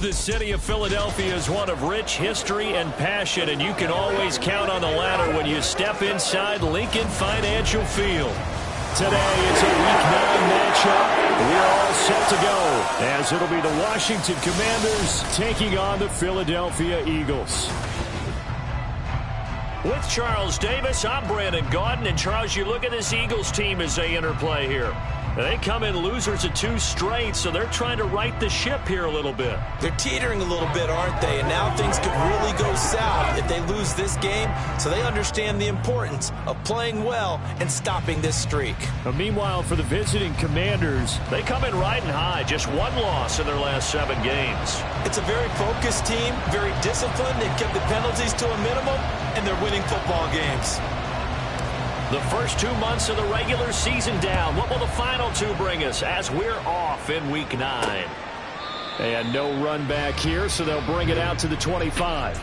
The city of Philadelphia is one of rich history and passion, and you can always count on the latter when you step inside Lincoln Financial Field. Today, it's a Week 9 matchup. We're all set to go, as it'll be the Washington Commanders taking on the Philadelphia Eagles. With Charles Davis, I'm Brandon Gaudin. And Charles, you look at this Eagles team as they interplay here. They come in losers of 2 straight, so they're trying to right the ship here a little bit. They're teetering a little bit, aren't they? And now things could really go south if they lose this game, so they understand the importance of playing well and stopping this streak. Meanwhile, for the visiting Commanders, they come in riding high, just 1 loss in their last 7 games. It's a very focused team, very disciplined. They've kept the penalties to a minimum, and they're winning football games. The first 2 months of the regular season down. What will the final 2 bring us as we're off in Week 9? And no run back here, so they'll bring it out to the 25.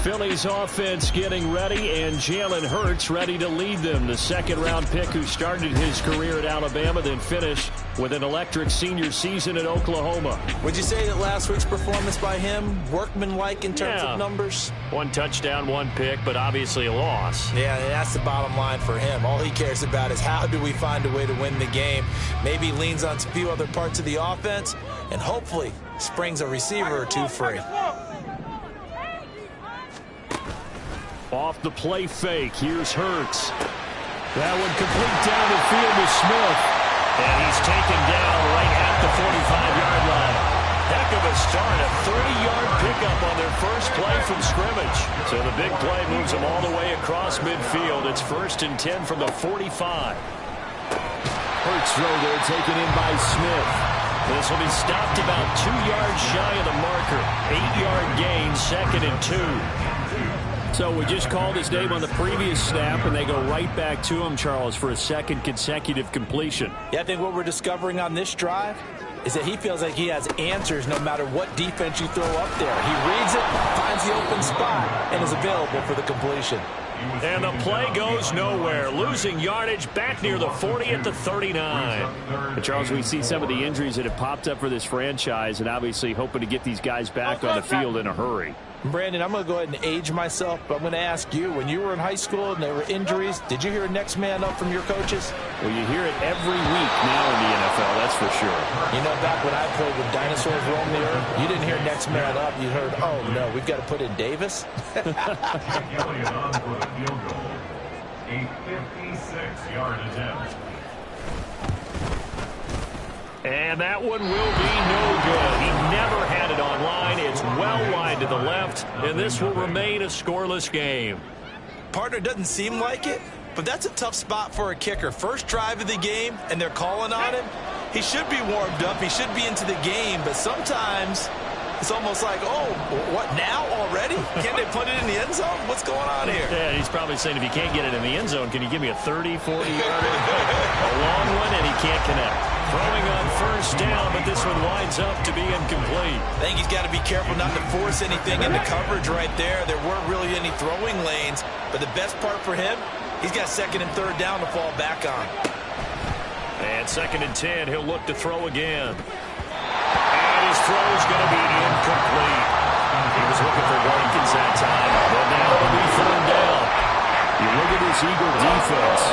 Philly's offense getting ready, and Jalen Hurts ready to lead them. The second-round pick who started his career at Alabama, then finished with an electric senior season at Oklahoma. Would you say that last week's performance by him, workmanlike in terms of numbers? 1 touchdown, 1 pick, but obviously a loss. Yeah, that's the bottom line for him. All he cares about is how do we find a way to win the game. Maybe he leans on a few other parts of the offense, and hopefully springs a receiver or 2 free. Off the play fake, here's Hurts. That one complete down the field to Smith. And he's taken down right at the 45-yard line. Heck of a start, a 30-yard pickup on their first play from scrimmage. So the big play moves them all the way across midfield. It's 1st and 10 from the 45. Hurts throw there, taken in by Smith. This will be stopped about 2 yards shy of the marker. 8-yard gain, 2nd and 2. So we just called his name on the previous snap, and they go right back to him, Charles, for a 2nd consecutive completion. Yeah, I think what we're discovering on this drive is that he feels like he has answers no matter what defense you throw up there. He reads it, finds the open spot, and is available for the completion. And the play goes nowhere. Losing yardage back near the 40 at the 39. And Charles, we see some of the injuries that have popped up for this franchise, and obviously hoping to get these guys back on the field in a hurry. Brandon, I'm going to go ahead and age myself, but I'm going to ask you, when you were in high school and there were injuries, did you hear next man up from your coaches? Well, you hear it every week now in the NFL, that's for sure. You know, back when I played with dinosaurs roaming the earth, you didn't hear next man up. You heard, oh, no, we've got to put in Davis. A 56-yard attempt. And that one will be no good. He never had it on line. It's well wide to the left, and this will remain a scoreless game. Partner, doesn't seem like it, but that's a tough spot for a kicker. First drive of the game, and they're calling on him. He should be warmed up. He should be into the game, but sometimes it's almost like, oh, what, now already? Can't they put it in the end zone? What's going on here? Yeah, he's probably saying, if you can't get it in the end zone, can you give me a 30, 40-yarder? A long one, and he can't connect. Throwing on first down, but this one winds up to be incomplete. I think he's got to be careful not to force anything into coverage right there. There weren't really any throwing lanes, but the best part for him, he's got 2nd and 3rd down to fall back on. And 2nd and 10, he'll look to throw again. And his throw is going to be incomplete. He was looking for Watkins that time, but now it'll be 3rd down. You look at this Eagle defense.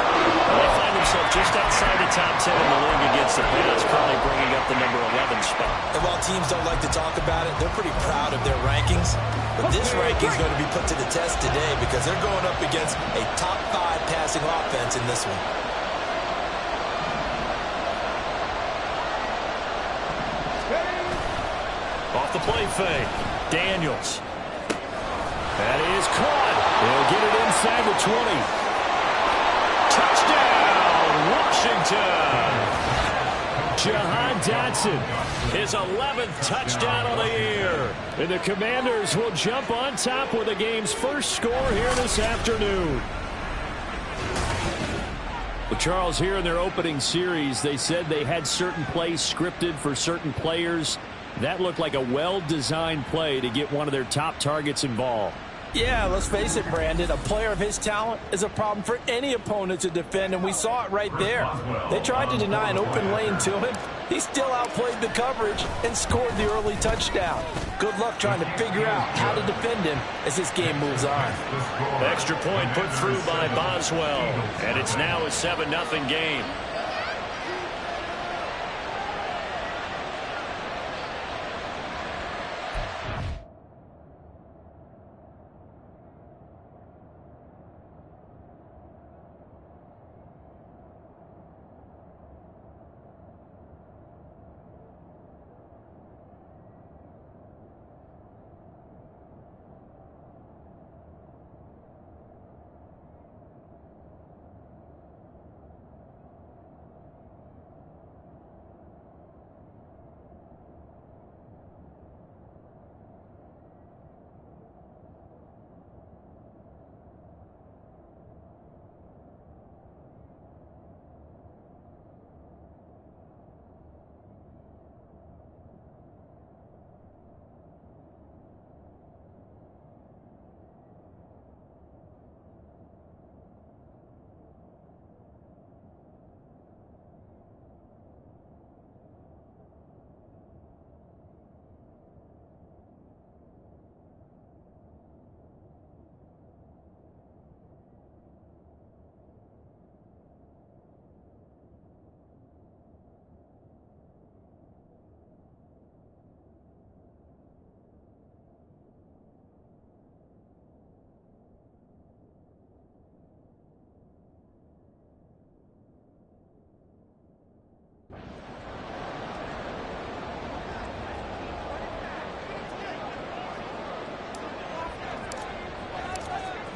They find themselves just outside the top 10 in the league against the pass, currently bringing up the number 11 spot. And while teams don't like to talk about it, they're pretty proud of their rankings. But this ranking is going to be put to the test today because they're going up against a top 5 passing offense in this one. Off the play fake, Daniels. That is caught. They'll get it inside the 20. Touchdown, Washington. Jahan Dotson, his 11th touchdown of the year. And the Commanders will jump on top with the game's first score here this afternoon. Well, Charles, here in their opening series, they said they had certain plays scripted for certain players. That looked like a well-designed play to get one of their top targets involved. Yeah, let's face it, Brandon. A player of his talent is a problem for any opponent to defend, and we saw it right there. They tried to deny an open lane to him, He still outplayed the coverage and scored the early touchdown. Good luck trying to figure out how to defend him as this game moves on. Extra point put through by Boswell, and it's now a 7-0 game.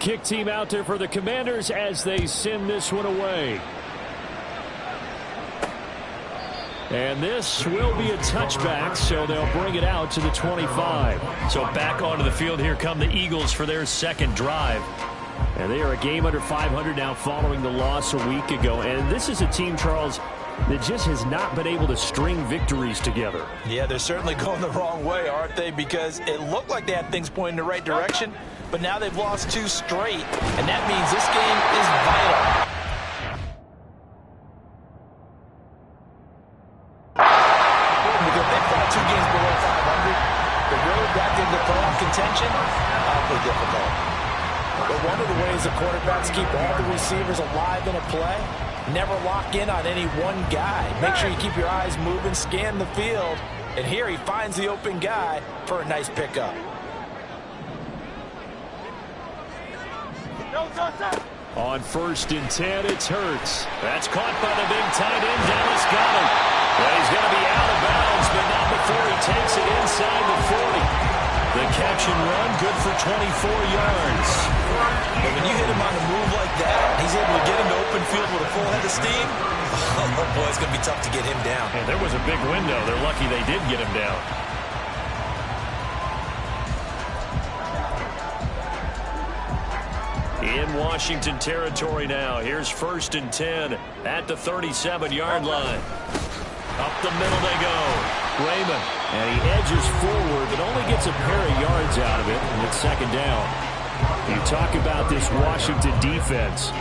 Kick team out there for the Commanders as they send this one away. And this will be a touchback, so they'll bring it out to the 25. So back onto the field here come the Eagles for their second drive. And they are a game under 500 now following the loss a week ago. And this is a team, Charles, that just has not been able to string victories together. Yeah, they're certainly going the wrong way, aren't they? Because it looked like they had things pointing in the right direction, but now they've lost 2 straight, and that means this game is vital. Because they've got 2 games below 500, the road back into playoff contention, awfully difficult. But one of the ways the quarterbacks keep all the receivers alive in a play, never lock in on any one guy. Make sure you keep your eyes moving, scan the field, and here he finds the open guy for a nice pickup. On 1st and 10, it's Hurts. That's caught by the big tight end. Dallas got him. Well, he's going to be out of bounds, but not before he takes it inside the 40. The catch and run, good for 24 yards. But when you hit him on a move like that, he's able to get into open field with a full head of steam. Oh, boy, it's going to be tough to get him down. And there was a big window. They're lucky they did get him down. In Washington territory now. Here's 1st and 10 at the 37-yard line. Up the middle they go. Raymond. And he edges forward, but only gets a pair of yards out of it, and it's 2nd down. You talk about this Washington defense.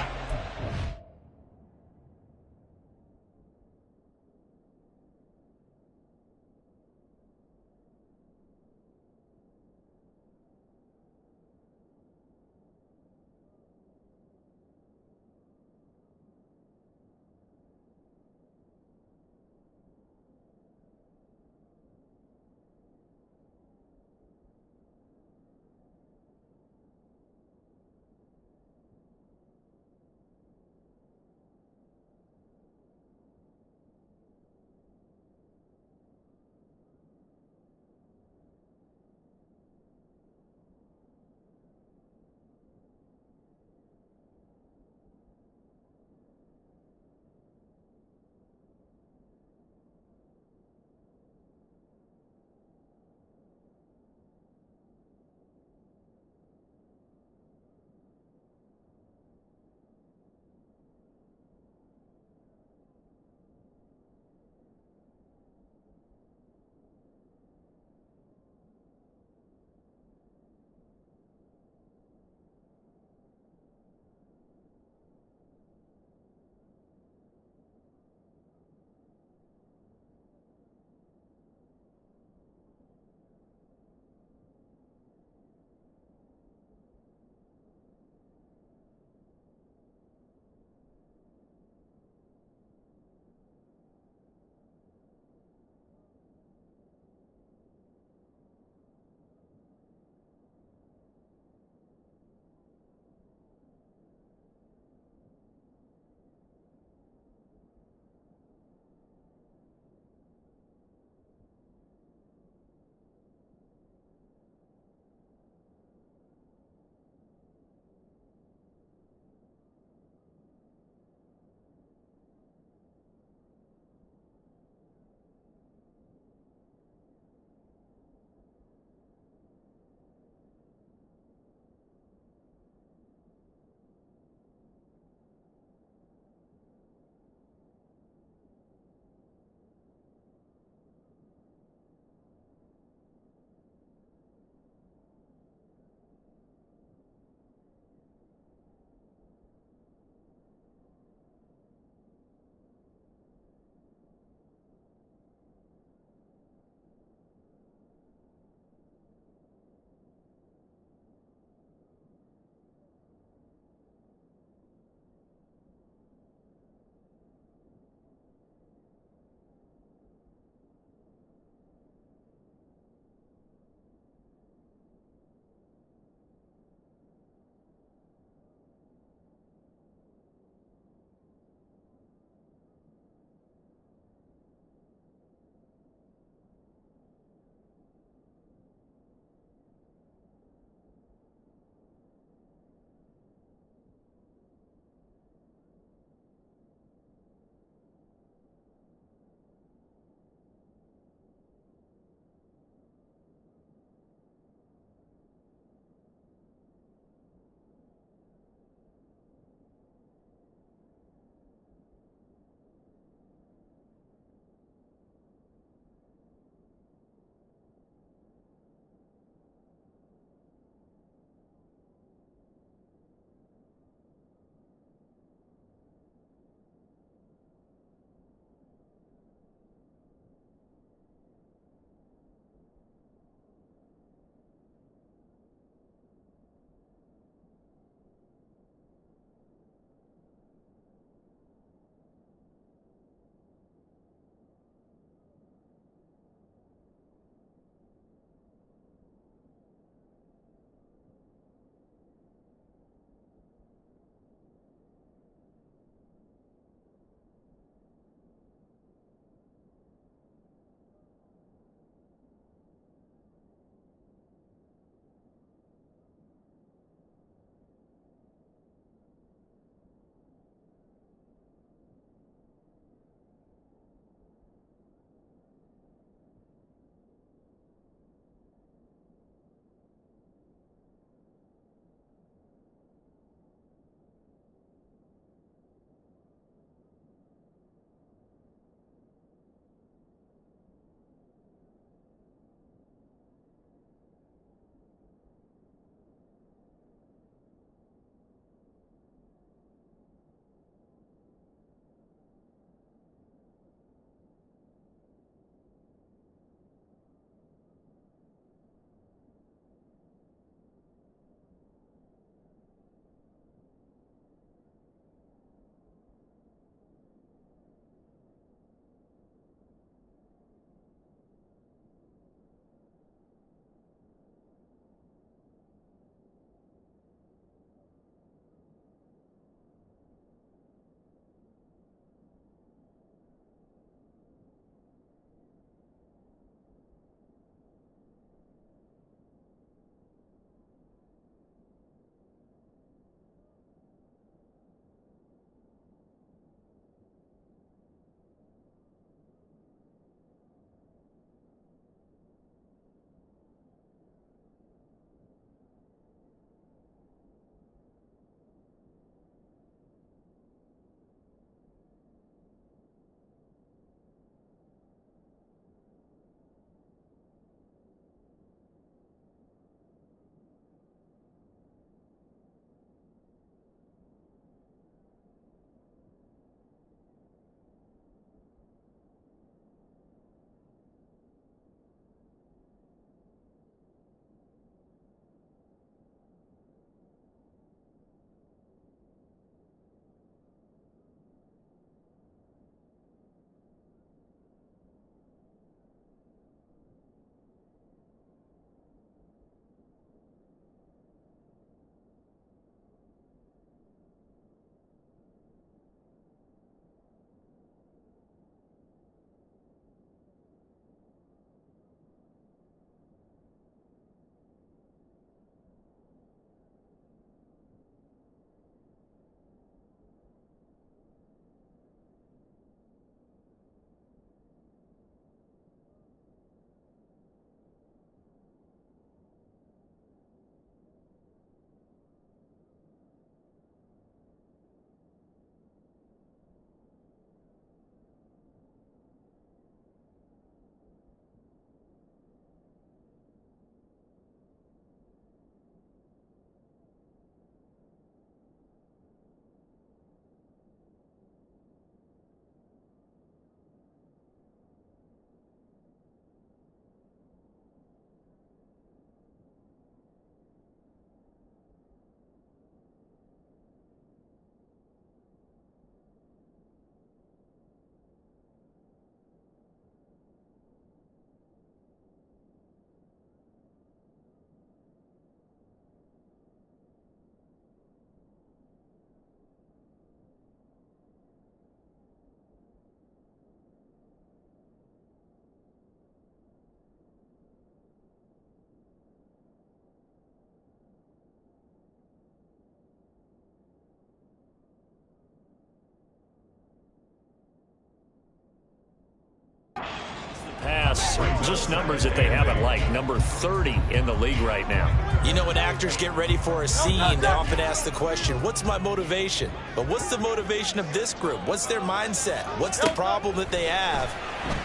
pass. Just numbers that they haven't liked. Number 30 in the league right now. You know, when actors get ready for a scene, they often ask the question, what's my motivation? But what's the motivation of this group? What's their mindset? What's the problem that they have?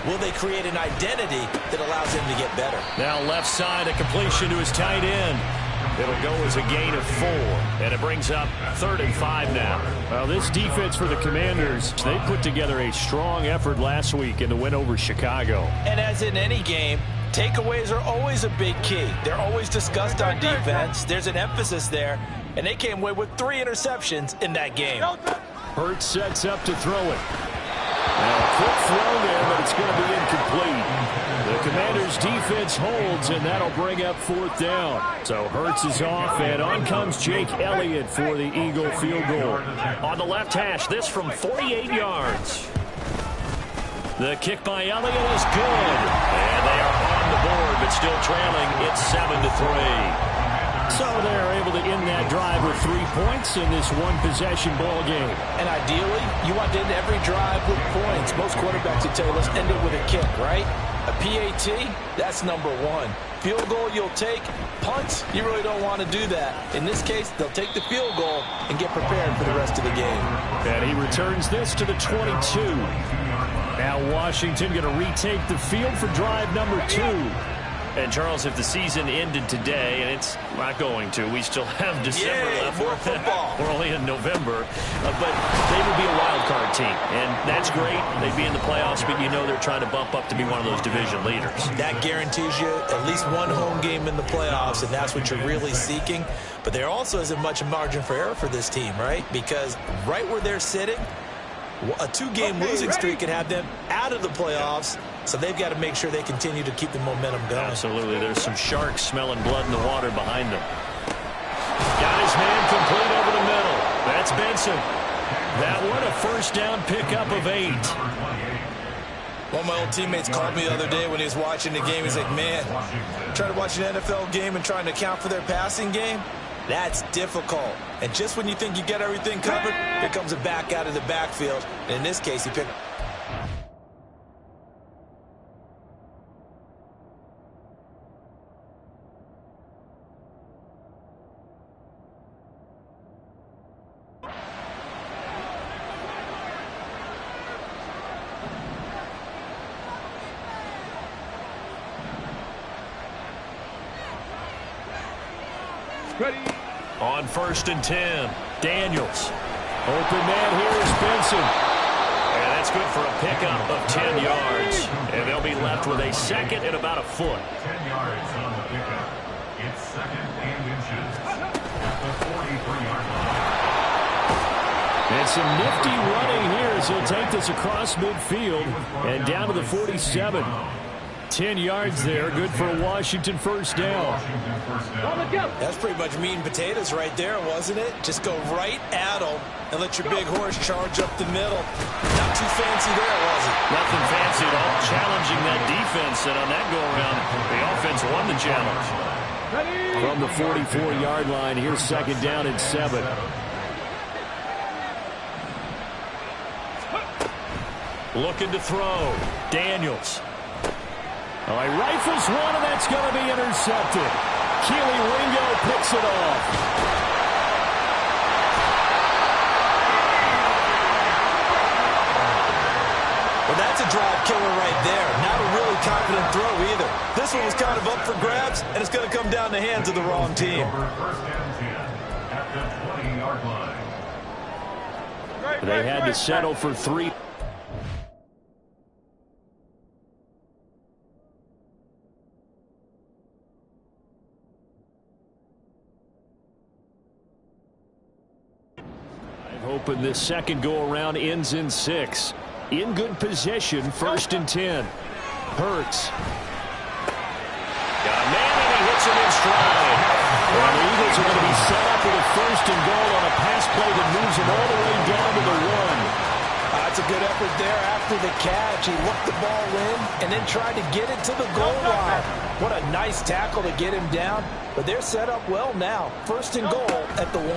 Will they create an identity that allows them to get better? Now left side, a completion to his tight end. It'll go as a gain of 4, and it brings up 3rd and 5 now. Well, this defense for the Commanders, they put together a strong effort last week in the win over Chicago. And as in any game, takeaways are always a big key. They're always discussed on defense. There's an emphasis there, and they came away with 3 interceptions in that game. Hurts sets up to throw it. Now a quick throw there, but it's going to be incomplete. The Commanders' defense holds, and that'll bring up 4th down. So Hurts is off, and on comes Jake Elliott for the Eagle field goal. On the left hash, this from 48 yards. The kick by Elliott is good. And they are on the board, but still trailing. It's 7-3. So they're able to end that drive with 3 points in this one-possession ball game. And ideally, you want to end every drive with points. Most quarterbacks would tell you, let's end it with a kick, right? A PAT, that's number 1. Field goal you'll take. Punts, you really don't want to do that. In this case, they'll take the field goal and get prepared for the rest of the game. And he returns this to the 22. Now Washington going to retake the field for drive number 2. And, Charles, if the season ended today, and it's not going to, we still have December left. More football. We're only in November. But they would be a wild card team. And that's great. They'd be in the playoffs, but you know they're trying to bump up to be one of those division leaders. That guarantees you at least one home game in the playoffs, and that's what you're really seeking. But there also isn't much margin for error for this team, right? Because right where they're sitting, a 2-game losing streak can have them out of the playoffs. So they've got to make sure they continue to keep the momentum going. Absolutely. There's some sharks smelling blood in the water behind them. Got his man complete over the middle. That's Benson. That one, a first down pickup of 8. One of my old teammates called me the other day when he was watching the game. He's like, man, trying to watch an NFL game and trying to account for their passing game, that's difficult. And just when you think you get everything covered, here comes a back out of the backfield. And in this case, he picked... Ready. On 1st and 10, Daniels. Open man here is Benson. And that's good for a pickup of 10 yards. And they'll be left with a 2nd and about a foot. 10 yards on the pickup. It's 2nd and inches at the 43-yard line. And some nifty running here as he'll take this across midfield and down to the 47. 10 yards there, good for a Washington first down. That's pretty much meat and potatoes right there, wasn't it? Just go right at them and let your big horse charge up the middle. Not too fancy there, was it? Nothing fancy at all. Challenging that defense, and on that go-around, the offense won the challenge. From the 44-yard line, here's 2nd down and 7. Looking to throw. Daniels. All right, rifles one, and that's going to be intercepted. Keely Ringo picks it off. Well, that's a drive killer right there. Not a really confident throw either. This one was kind of up for grabs, and it's going to come down the hands of the wrong team. First and 10 at the 20-yard line. They had to settle for 3. Hoping this second go-around ends in 6. In good position, 1st and 10. Hurts. Got a man, and he hits him in stride. Well, the Eagles are going to be set up with a 1st and goal on a pass play that moves them all the way down to the 1. That's a good effort there after the catch. He looked the ball in and then tried to get it to the goal line. What a nice tackle to get him down. But they're set up well now. 1st and goal at the 1.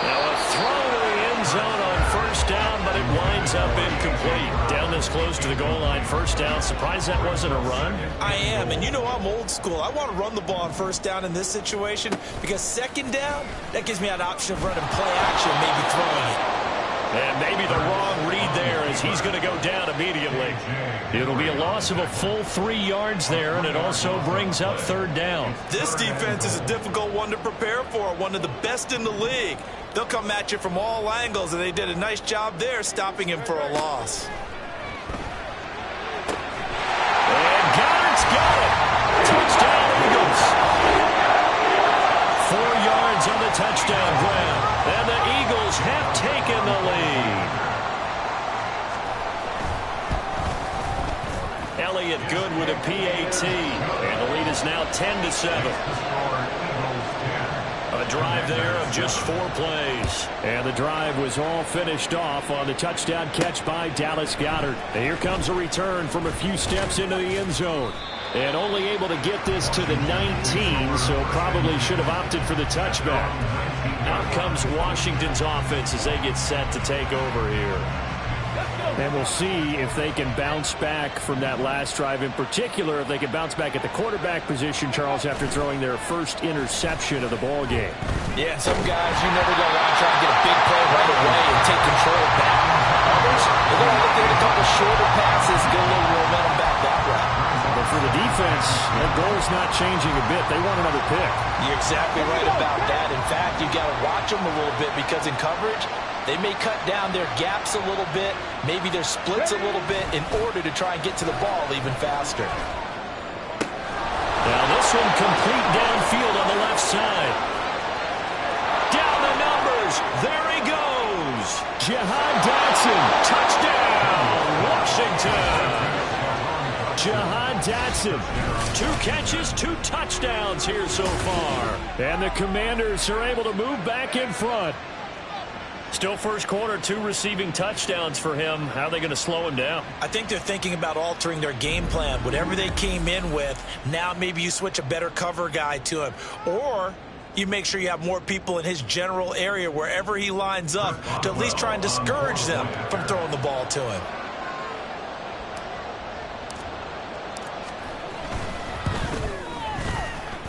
Now a throw to the end zone on first down, but it winds up incomplete. Down this close to the goal line, first down. Surprised that wasn't a run? I am, and you know I'm old school. I want to run the ball on first down in this situation because second down, that gives me an option of running play action, maybe throwing it. And maybe the wrong read there as he's going to go down immediately. It'll be a loss of a full 3 yards there, and it also brings up third down. This defense is a difficult one to prepare for, one of the best in the league. They'll come at you from all angles, and they did a nice job there stopping him for a loss. And Goddard's got it. Touchdown, Eagles. 4 yards on the touchdown grab. And the Eagles have taken the lead. Elliott good with a PAT. And the lead is now 10-7. A drive there of just 4 plays. And the drive was all finished off on the touchdown catch by Dallas Goedert. And here comes a return from a few steps into the end zone. And only able to get this to the 19, so probably should have opted for the touchback. Out comes Washington's offense as they get set to take over here. And we'll see if they can bounce back from that last drive. In particular, if they can bounce back at the quarterback position, Charles, after throwing their first interception of the ball game. Yeah, some guys, you know, they're going to want to try and get a big play right away and take control back. Others, they're going to look at a couple shorter passes, get a little momentum back that route. But for the defense, their goal is not changing a bit. They want another pick. You're exactly right about that. In fact, you've got to watch them a little bit because in coverage, they may cut down their gaps a little bit, maybe their splits a little bit in order to try and get to the ball even faster. Now this one complete downfield on the left side. Down the numbers. There he goes. Jahan Dotson. Touchdown, Washington. Jahan Dotson. 2 catches, 2 touchdowns here so far. And the Commanders are able to move back in front. Still first quarter, 2 receiving touchdowns for him. How are they going to slow him down? I think they're thinking about altering their game plan. Whatever they came in with, now maybe you switch a better cover guy to him. Or you make sure you have more people in his general area wherever he lines up to at least try and discourage them from throwing the ball to him.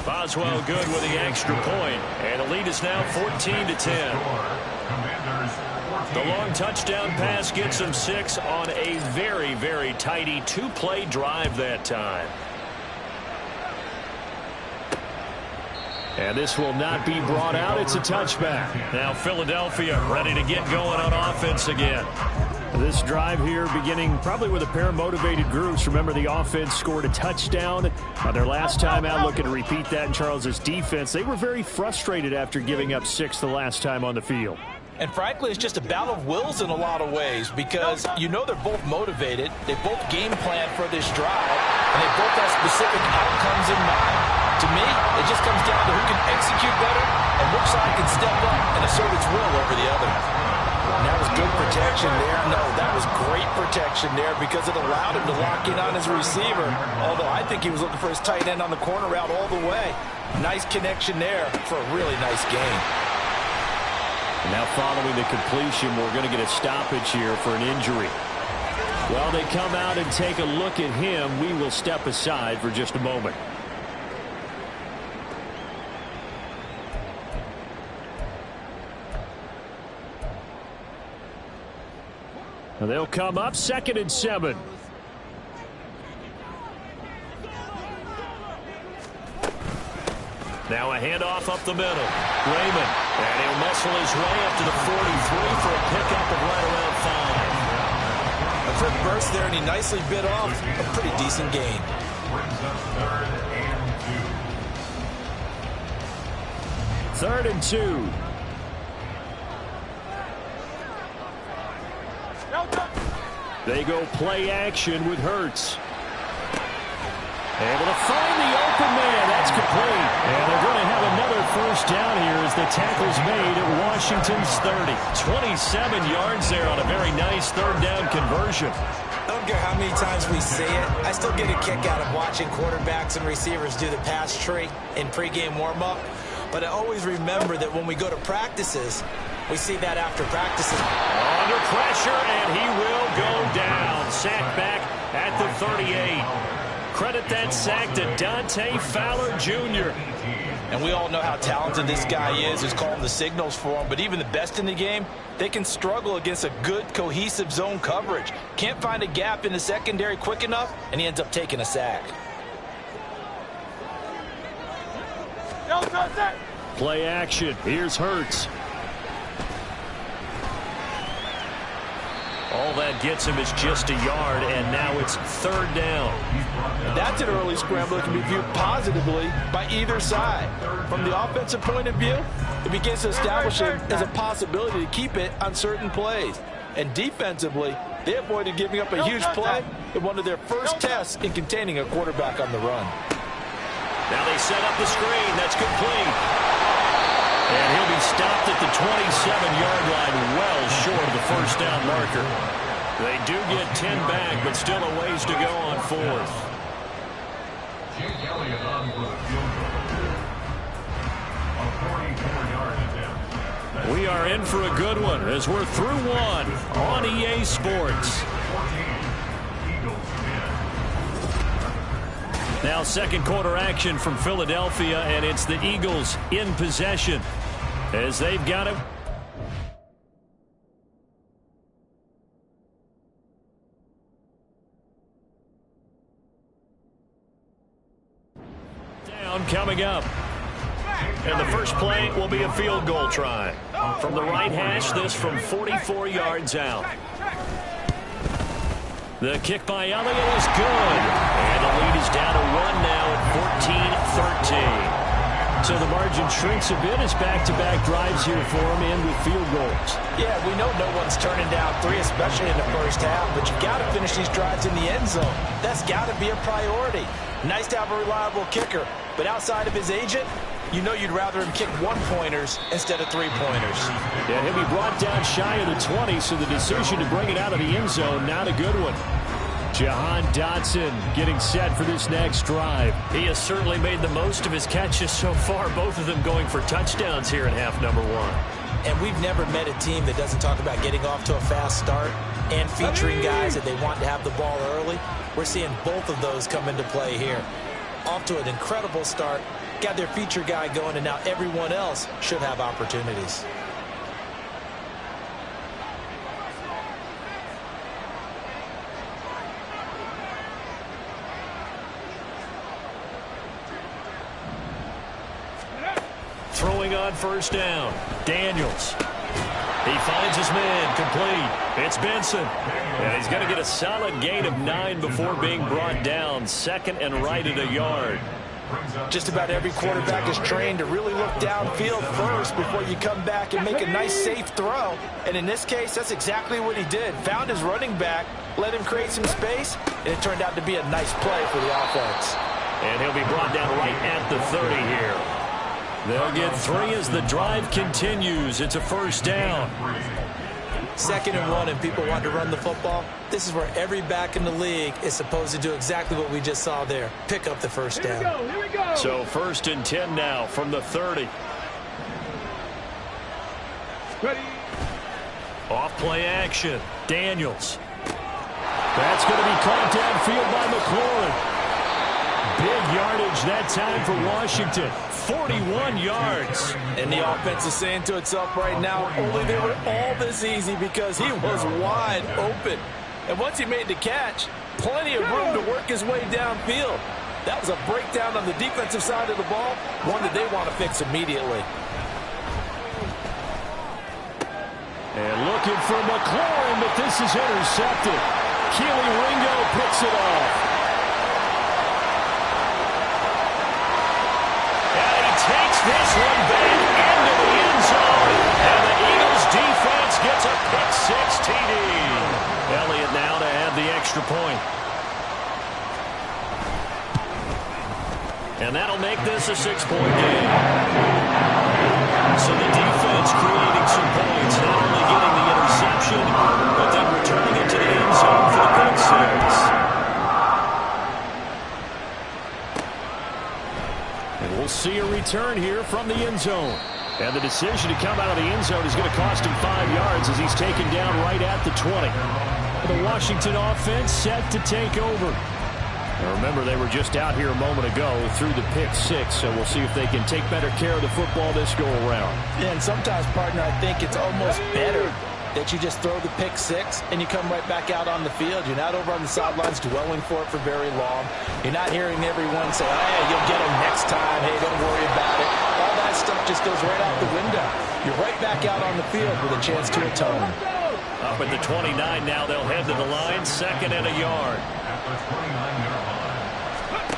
Boswell good with the extra point. And the lead is now 14-10. The long touchdown pass gets them 6 on a very, very tidy 2-play drive that time. And this will not be brought out. It's a touchback. Now Philadelphia ready to get going on offense again. This drive here beginning probably with a pair of motivated groups. Remember, the offense scored a touchdown on their last time out. Looking to repeat that in Charles's defense. They were very frustrated after giving up 6 the last time on the field. And frankly, it's just a battle of wills in a lot of ways because you know they're both motivated. They both game plan for this drive, and they both have specific outcomes in mind. To me, it just comes down to who can execute better and which side can step up and assert its will over the other. And that was good protection there. No, that was great protection there because it allowed him to lock in on his receiver, although I think he was looking for his tight end on the corner route all the way. Nice connection there for a really nice game. Now following the completion, we're going to get a stoppage here for an injury. While they come out and take a look at him, we will step aside for just a moment. And they'll come up 2nd and 7. Now a handoff up the middle. Raymond. And he'll muscle his way up to the 43 for a pickup of right around 5. A quick burst there, and he nicely bit off a pretty decent gain. Third and 2. They go play action with Hurts. Able to find the open man. That's complete. And they're going to have another first down here as the tackle's made at Washington's 30. 27 yards there on a very nice 3rd down conversion. I don't care how many times we say it, I still get a kick out of watching quarterbacks and receivers do the pass tree in pregame warm-up. But I always remember that when we go to practices, We see that after practices. Under pressure, and he will go down. Sacked back at the 38. Credit that sack to Dante Fowler Jr. And we all know how talented this guy is, who's calling the signals for him. But even the best in the game, they can struggle against a good, cohesive zone coverage. Can't find a gap in the secondary quick enough, and he ends up taking a sack. Play action. Here's Hurts. All that gets him is just a yard, and now it's third down. That's an early scramble that can be viewed positively by either side. From the offensive point of view, it begins to establish it as a possibility to keep it on certain plays. And defensively, they avoided giving up a huge play in one of their first tests in containing a quarterback on the run. Now they set up the screen. That's complete. And he'll be stopped at the 27-yard line, well short of the first down marker. They do get 10 back, but still a ways to go on fourth. Jake Elliott on for the field goal. A 44-yard attempt. We are in for a good one as we're through one on EA Sports. 14. Eagles win. Now second quarter action from Philadelphia, and it's the Eagles in possession as they've got it. Down coming up. And the first play will be a field goal try. From the right hash, this from 44 yards out. The kick by Elliott is good. And the lead is down to one now at 14-13. So the margin shrinks a bit as back-to-back drives here for him and with field goals. Yeah, we know no one's turning down three, especially in the first half, but you've got to finish these drives in the end zone. That's got to be a priority. Nice to have a reliable kicker, but outside of his agent, you know you'd rather him kick one-pointers instead of three-pointers. Yeah, he'll be brought down shy of the 20, so the decision to bring it out of the end zone, not a good one. Jahan Dotson getting set for this next drive. He has certainly made the most of his catches so far, both of them going for touchdowns here in half number one. And we've never met a team that doesn't talk about getting off to a fast start and featuring guys that they want to have the ball early. We're seeing both of those come into play here. Off to an incredible start, got their feature guy going, and now everyone else should have opportunities. Throwing on first down. Daniels. He finds his man. Complete. It's Benson. And he's going to get a solid gain of 9 before being brought down. Second and right at a yard. Just about every quarterback is trained to really look downfield first before you come back and make a nice, safe throw. And in this case, that's exactly what he did. Found his running back, let him create some space, and it turned out to be a nice play for the offense. And he'll be brought down right at the 30 here. They'll get 3 as the drive continues. It's a first down. 2nd and 1 and people want to run the football. This is where every back in the league is supposed to do exactly what we just saw there. Pick up the first down. Here we go. So 1st and 10 now from the 30. Ready. Off play action. Daniels. That's going to be caught downfield by McLaurin. Big yardage that time for Washington. 41 yards. And the offense is saying to itself right now, only they were all this easy because he was wide open. And once he made the catch, plenty of room to work his way downfield. That was a breakdown on the defensive side of the ball, one that they want to fix immediately. And looking for McLaurin, but this is intercepted. Keely Ringo picks it off. Takes this one back into the end zone, and the Eagles defense gets a pick-6 TD. Elliott now to add the extra point. And that'll make this a 6-point game. So the defense creating some points, not only getting the interception, but then returning it to the end zone for the pick-6. We'll see a return here from the end zone. And the decision to come out of the end zone is going to cost him 5 yards as he's taken down right at the 20. The Washington offense set to take over. Now remember, they were just out here a moment ago through the pick 6, so we'll see if they can take better care of the football this go-around. Yeah, and sometimes, partner, I think it's almost better that you just throw the pick 6 and you come right back out on the field. You're not over on the sidelines dwelling for it for very long. You're not hearing everyone say, hey, you'll get them next time. Hey, don't worry about it. All that stuff just goes right out the window. You're right back out on the field with a chance to atone. Up at the 29 now, they'll head to the line, 2nd and a yard. At the 29-yard line.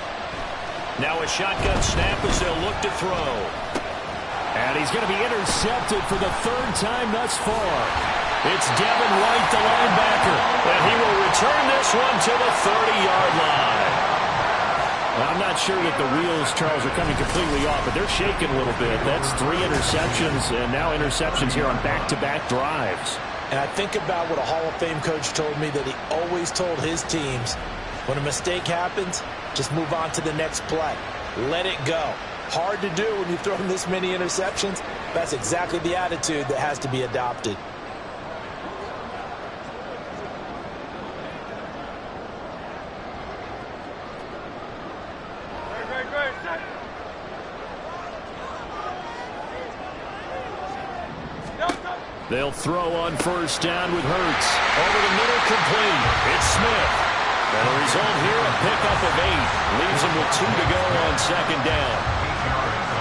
Now a shotgun snap as they'll look to throw. And he's going to be intercepted for the 3rd time thus far. It's Devin White, the linebacker, and he will return this one to the 30-yard line. Well, I'm not sure that the wheels, Charles, are coming completely off, but they're shaking a little bit. That's 3 interceptions, and now interceptions here on back-to-back drives. And I think about what a Hall of Fame coach told me that he always told his teams, when a mistake happens, just move on to the next play. Let it go. Hard to do when you throw this many interceptions. That's exactly the attitude that has to be adopted. They'll throw on 1st down with Hurts. Over the middle, complete. It's Smith. And the result here, a pickup of 8. Leaves him with 2 to go on 2nd down.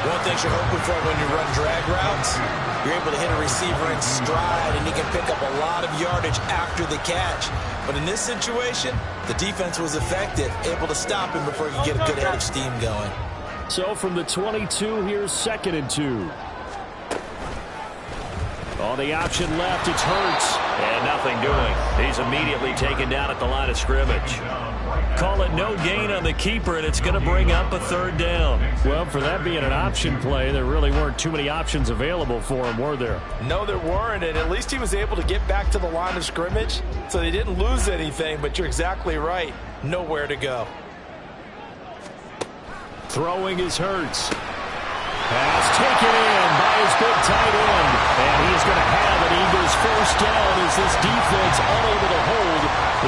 One thing you're hoping for when you run drag routes, you're able to hit a receiver in stride, and he can pick up a lot of yardage after the catch. But in this situation, the defense was effective, able to stop him before he could get a good head of steam going. So from the 22, here's 2nd and 2. On the option left, it's Hurts. And nothing doing. He's immediately taken down at the line of scrimmage. Call it no gain on the keeper, and it's going to bring up a 3rd down. Well, for that being an option play, there really weren't too many options available for him, were there? No, there weren't, and at least he was able to get back to the line of scrimmage, so they didn't lose anything, but you're exactly right. Nowhere to go. Throwing is Hurts. Pass taken in by his big tight end. And he is going to have an Eagles 1st down as this defense unable to hold.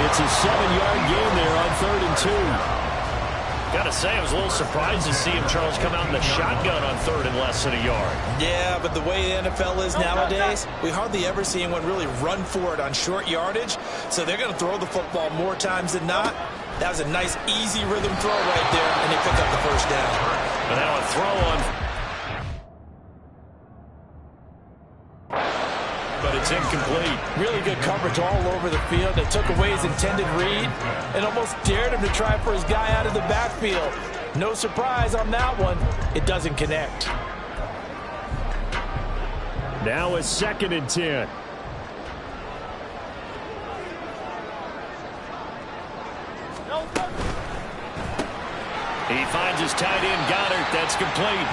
It's a 7-yard gain there on 3rd and 2. Got to say, I was a little surprised to see him, Charles, come out in the shotgun on 3rd and less than a yard. Yeah, but the way the NFL is nowadays, we hardly ever see anyone really run for it on short yardage. So they're going to throw the football more times than not. That was a nice, easy rhythm throw right there, and they pick up the 1st down. And now a throw on... but it's incomplete. Really good coverage all over the field. They took away his intended read and almost dared him to try for his guy out of the backfield. No surprise on that one. It doesn't connect. Now a 2nd and 10. He finds his tight end, Goddard. That's complete.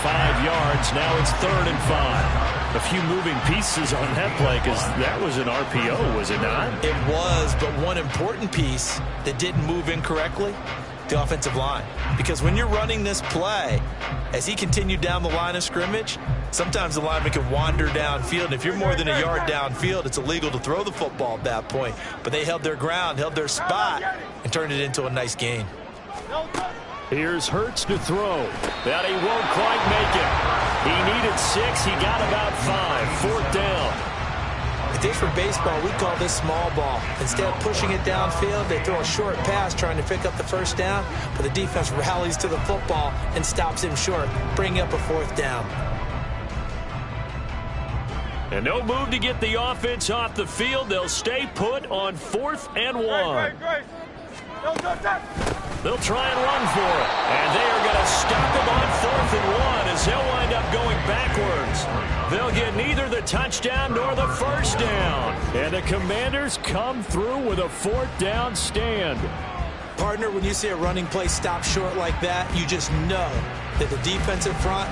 5 yards. Now it's 3rd and 5. A few moving pieces on that play because that was an RPO, was it not? It was, but one important piece that didn't move incorrectly, the offensive line. Because when you're running this play, as he continued down the line of scrimmage, sometimes the lineman can wander downfield. And if you're more than a yard downfield, it's illegal to throw the football at that point. But they held their ground, held their spot, and turned it into a nice gain. Here's Hurts to throw. That he won't quite make it. He needed 6. He got about 5. 4th down. If this were baseball, we call this small ball. Instead of pushing it downfield, they throw a short pass trying to pick up the 1st down, but the defense rallies to the football and stops him short, bringing up a 4th down. And no move to get the offense off the field. They'll stay put on 4th and 1. They'll try and run for it. And they are going to stop him on 4th and 1 as they'll wind up going backwards. They'll get neither the touchdown nor the 1st down. And the Commanders come through with a 4th down stand. Partner, when you see a running play stop short like that, you just know that the defensive front,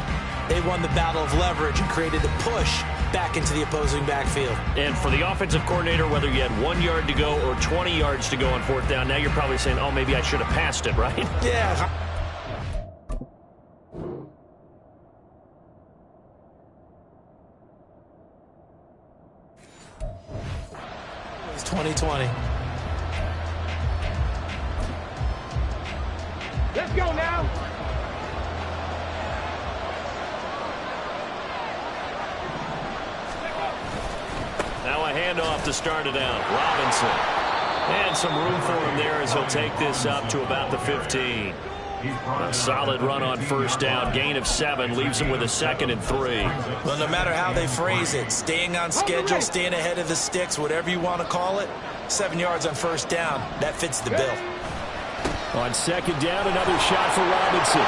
they won the battle of leverage and created a push back into the opposing backfield. And for the offensive coordinator, whether you had 1 yard to go or 20 yards to go on 4th down, now you're probably saying, oh, maybe I should have passed it, right? Yeah. 2020. Let's go now. Now a handoff to start it out. Robinson. And some room for him there as he'll take this up to about the 15. A solid run on first down. Gain of 7 leaves him with a 2nd and 3. Well, no matter how they phrase it, staying on schedule, staying ahead of the sticks, whatever you want to call it, 7 yards on first down, that fits the bill. On 2nd down, another shot for Robinson.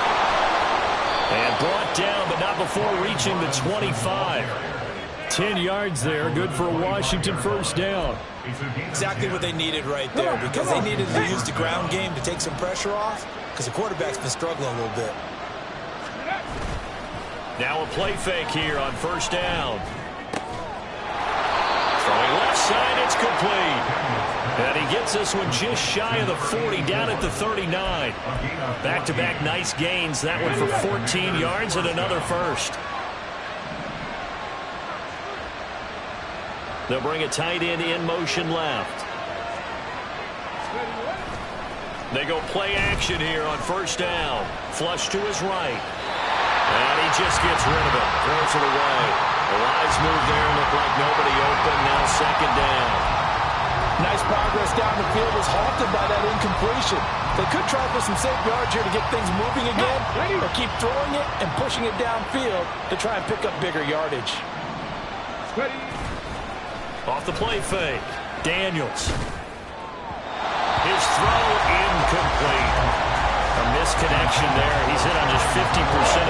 And brought down, but not before reaching the 25. 10 yards there, good for a Washington first down. Exactly what they needed right there, because they needed to use the ground game to take some pressure off, because the quarterback's been struggling a little bit. Now a play fake here on first down. Throwing left side, it's complete. And he gets this one just shy of the 40, down at the 39. Back-to-back nice gains, that one for 14 yards and another first. They'll bring a tight end in motion left. They go play action here on first down. Flush to his right. And he just gets rid of it. Throws it away. A wise move there. Looked like nobody open. Now 2nd down. Nice progress down the field was halted by that incompletion. They could try for some safe yards here to get things moving again, or keep throwing it and pushing it downfield to try and pick up bigger yardage. Off the play fake. Daniels. His throw incomplete. A misconnection there. He's hit on just 50%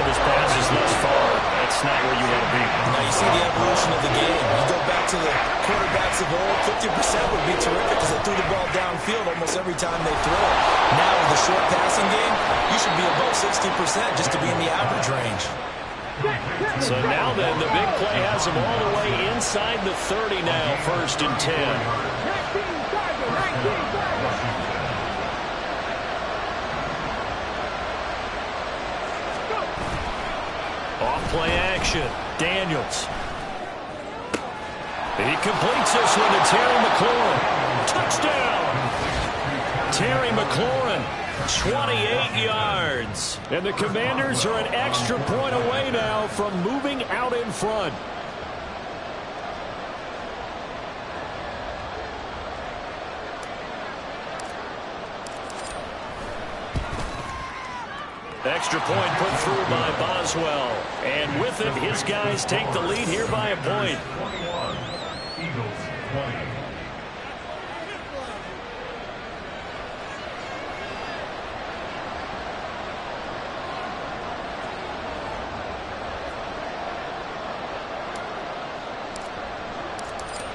of his passes thus far. That's not where you want to be. Now you see the evolution of the game. You go back to the quarterbacks of old, 50% would be terrific because they threw the ball downfield almost every time they throw it. Now with the short passing game, you should be above 60% just to be in the average range. So now then, the big play has him all the way inside the 30 now, 1st and 10. Off play action. Daniels. He completes this one to Terry McLaurin. Touchdown! Terry McLaurin, 28 yards. And the Commanders are an extra point away now from moving out in front. Extra point put through by Boswell. And with it, his guys take the lead here by a point. 21, Eagles 20.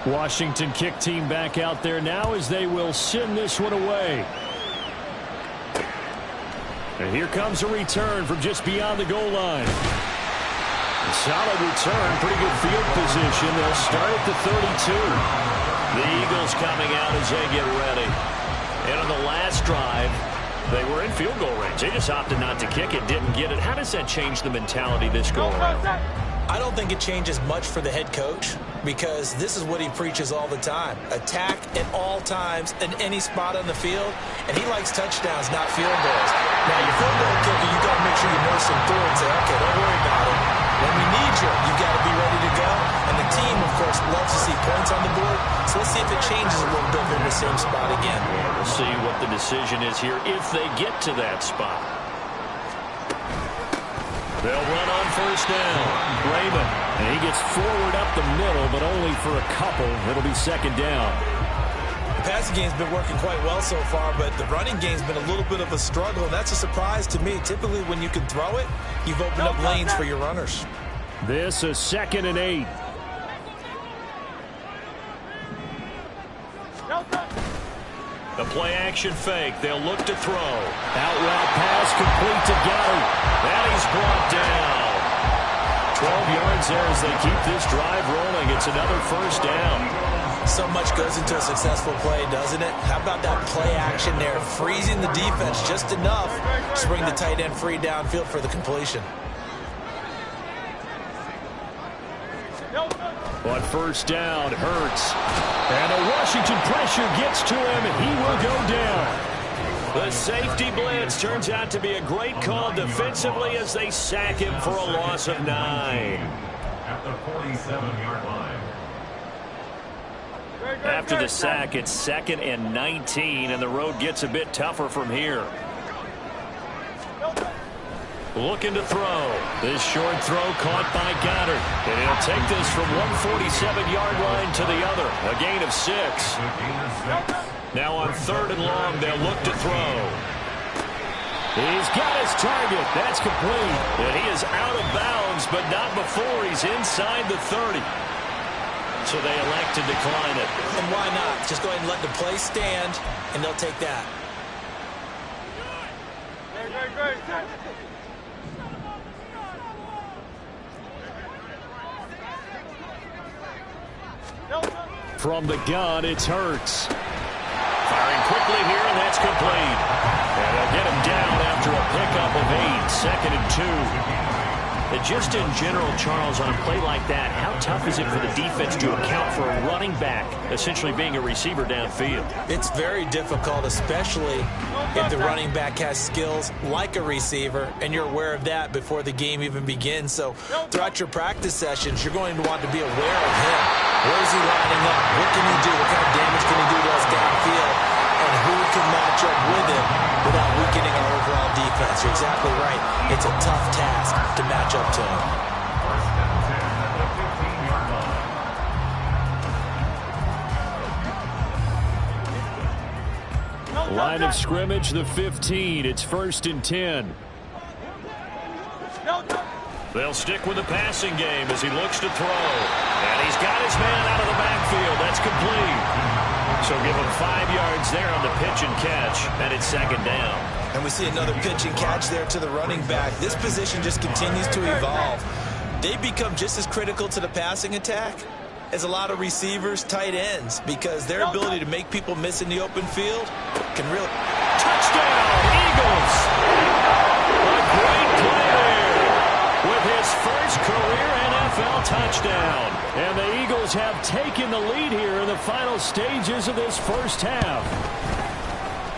Washington kick team back out there now as they will send this one away. And here comes a return from just beyond the goal line. A solid return, pretty good field position. They'll start at the 32. The Eagles coming out as they get ready. And on the last drive, they were in field goal range. They just opted not to kick it, didn't get it. How does that change the mentality this go around? I don't think it changes much for the head coach because this is what he preaches all the time. Attack at all times in any spot on the field, and he likes touchdowns, not field goals. Now, your field goal kicker, you got to make sure you nurse him through and say, okay, don't worry about it. When we need you, you got to be ready to go. And the team, of course, loves to see points on the board, so let's see if it changes a little bit in the same spot again. We'll see what the decision is here if they get to that spot. They'll run on first down. Raymond, and he gets forward up the middle, but only for a couple. It'll be 2nd down. The passing game's been working quite well so far, but the running game's been a little bit of a struggle, and that's a surprise to me. Typically, when you can throw it, you've opened up lanes for your runners. This is 2nd and 8. The play-action fake. They'll look to throw. Out route pass complete to Galley. And he's brought down. 12 yards there as they keep this drive rolling. It's another first down. So much goes into a successful play, doesn't it? How about that play action there? Freezing the defense just enough to bring the tight end free downfield for the completion. On first down, Hurts. And the Washington pressure gets to him, and he will go down. The safety blitz turns out to be a great call defensively as they sack him for a loss of 9. At the 47-yard line. After the sack, it's 2nd and 19, and the road gets a bit tougher from here. Looking to throw. This short throw caught by Goddard. And he'll take this from 147-yard line to the other. A gain of 6. Now on 3rd and long, they'll look to throw. He's got his target. That's complete. And he is out of bounds, but not before he's inside the 30. So they elect to decline it. And why not? Just go ahead and let the play stand, and they'll take that. From the gun, it's Hurts. Firing quickly here, and that's complete. And they'll get him down after a pickup of 8, 2nd and 2. And just in general, Charles, on a play like that, how tough is it for the defense to account for a running back essentially being a receiver downfield? It's very difficult, especially if the running back has skills like a receiver, and you're aware of that before the game even begins. So throughout your practice sessions, you're going to want to be aware of him. Where is he lining up? What can he do? What kind of damage can he do to us downfield? And who can match up with him without weakening our overall defense? You're exactly right. It's a tough task to match up to him. First down 10 at the 15-yard line. Line of scrimmage, the 15. It's 1st and 10. They'll stick with the passing game as he looks to throw. And he's got his man out of the backfield. That's complete. So give him 5 yards there on the pitch and catch, and it's 2nd down. And we see another pitch and catch there to the running back. This position just continues to evolve. They become just as critical to the passing attack as a lot of receivers, tight ends, because their ability to make people miss in the open field can really... Touchdown, Eagles! A great play there with his first career NFL touchdown. And the Eagles have taken the lead here in the final stages of this first half.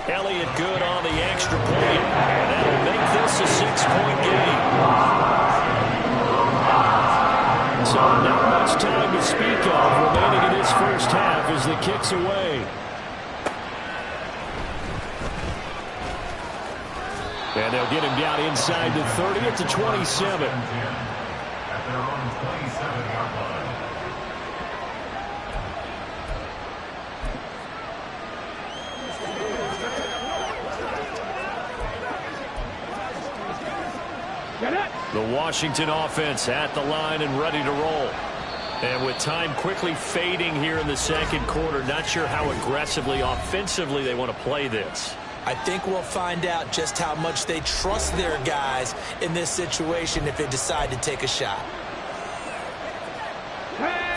Elliott good on the extra point, and that'll make this a 6-point game. So not much time to speak of remaining in this first half as the kick's away. And they'll get him down inside the 30 at the 27. At their own 27-yard line. The Washington offense at the line and ready to roll. And with time quickly fading here in the 2nd quarter, not sure how aggressively, offensively they want to play this. I think we'll find out just how much they trust their guys in this situation if they decide to take a shot.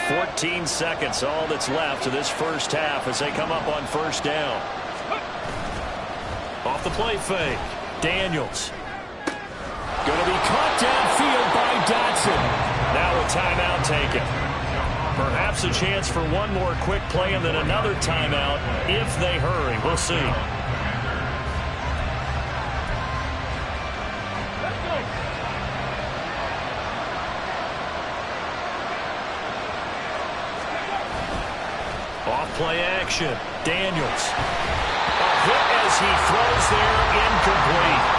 14 seconds, all that's left of this first half as they come up on 1st down. Off the play fake, Daniels. Going to be caught downfield by Dotson. Now a timeout taken. Perhaps a chance for one more quick play and then another timeout if they hurry. We'll see. Off-play action. Daniels. A hit as he throws there, incomplete.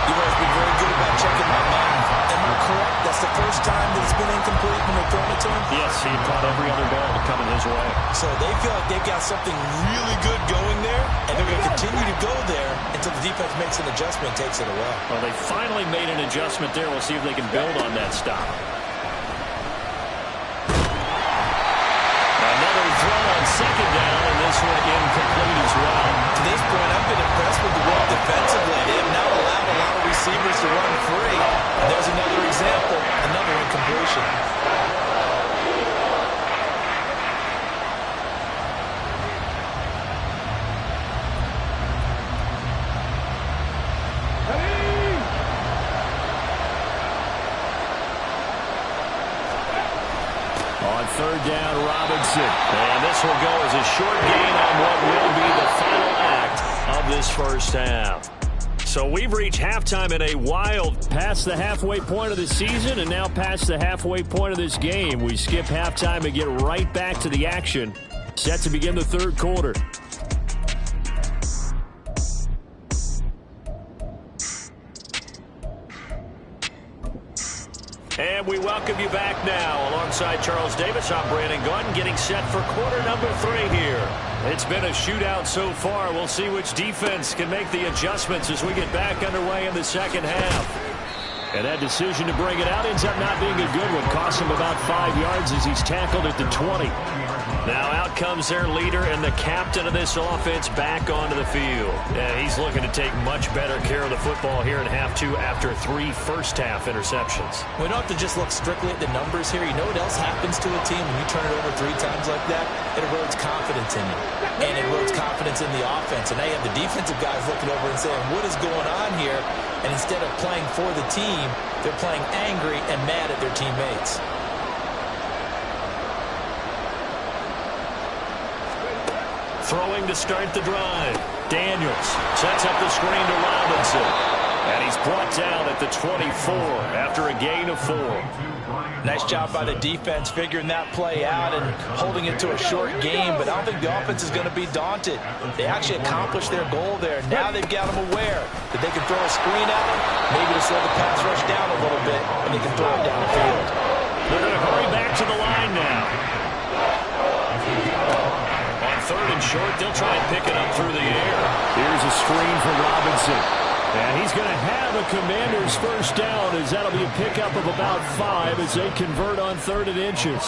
You guys been very good about checking my mind. Am I correct? That's the first time that it's been incomplete when they're throwing it to him? Yes, he caught every other ball coming his way. So they feel like they've got something really good going there, and they're going to continue to go there until the defense makes an adjustment and takes it away. Well, they finally made an adjustment there. We'll see if they can build on that stop. Another throw on 2nd down, and this one incomplete as well. To this point, I've been impressed with the work defensively. They have now allowed a lot of receivers to run free. And there's another example, another incompletion. third down, Robinson. And this will go as a short gain on what will be the final act of this first half. So we've reached halftime in a wild past the halfway point of the season and now past the halfway point of this game. We skip halftime and get right back to the action. Set to begin the third quarter. And we welcome you back now. Alongside Charles Davis, I'm Brandon Gunn, getting set for quarter number 3 here. It's been a shootout so far. We'll see which defense can make the adjustments as we get back underway in the second half. And that decision to bring it out ends up not being a good one. Costs him about 5 yards as he's tackled at the 20. Now out comes their leader and the captain of this offense back onto the field. And he's looking to take much better care of the football here in half 2 after 3 first-half interceptions. We don't have to just look strictly at the numbers here. You know what else happens to a team when you turn it over 3 times like that? It erodes confidence in you. And it erodes confidence in the offense. And now you have the defensive guys looking over and saying, what is going on here? And instead of playing for the team, they're playing angry and mad at their teammates. Throwing to start the drive. Daniels sets up the screen to Robinson. And he's brought down at the 24 after a gain of 4. Nice job by the defense figuring that play out and holding it to a short game, but I don't think the offense is going to be daunted. They actually accomplished their goal there. Now they've got them aware that they can throw a screen at them, maybe to slow the pass rush down a little bit, and they can throw it down the field. They're going to hurry back to the line now. On third and short, they'll try and pick it up through the air. Here's a screen for Robinson. And he's going to have a Commander's first down as that'll be a pickup of about 5 as they convert on 3rd and inches.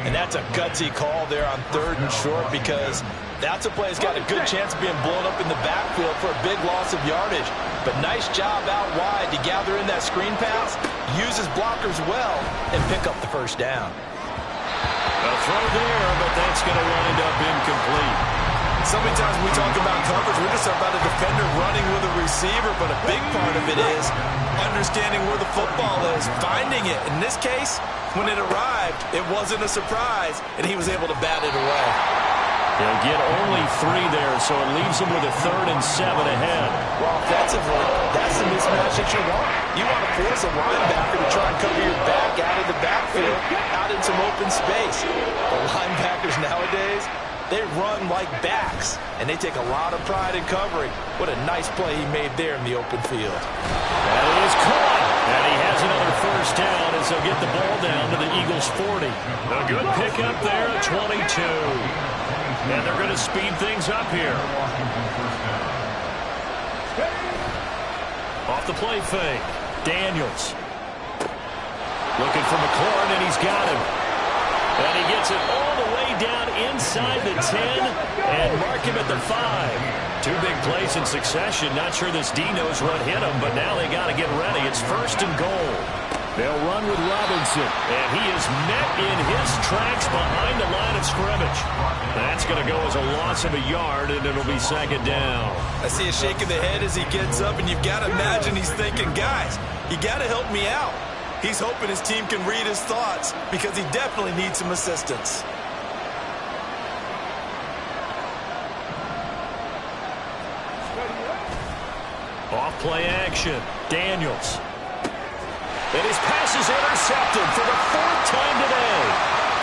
And that's a gutsy call there on 3rd and short because that's a play that's got a good chance of being blown up in the backfield for a big loss of yardage. But nice job out wide to gather in that screen pass, use his blockers well, and pick up the first down. A throw there, but that's going to wind up incomplete. So many times when we talk about coverage, we're just about a defender running with a receiver, but a big part of it is understanding where the football is, finding it. In this case, when it arrived, it wasn't a surprise, and he was able to bat it away. They'll get only 3 there, so it leaves them with a 3rd and 7 ahead. Well, offensively, that's the mismatch that you want. You want to force a linebacker to try and cover your back out of the backfield, out in some open space. The linebackers nowadays, they run like backs, and they take a lot of pride in covering. What a nice play he made there in the open field. That is caught, and he has another first down as they'll get the ball down to the Eagles' 40. A good pickup there at 22. And they're going to speed things up here. Off the play fake. Daniels. Looking for McLaurin, and he's got him. And he gets it all the way down inside the 10 and mark him at the 5. 2 big plays in succession. Not sure this D knows what hit him, but now they got to get ready. It's 1st and goal. They'll run with Robinson, and he is met in his tracks behind the line of scrimmage. That's going to go as a loss of a yard, and it'll be 2nd down. I see a shake of the head as he gets up, and you've got to imagine he's thinking, guys, you got to help me out. He's hoping his team can read his thoughts because he definitely needs some assistance. Off play action. Daniels. And his pass is intercepted for the 4th time today.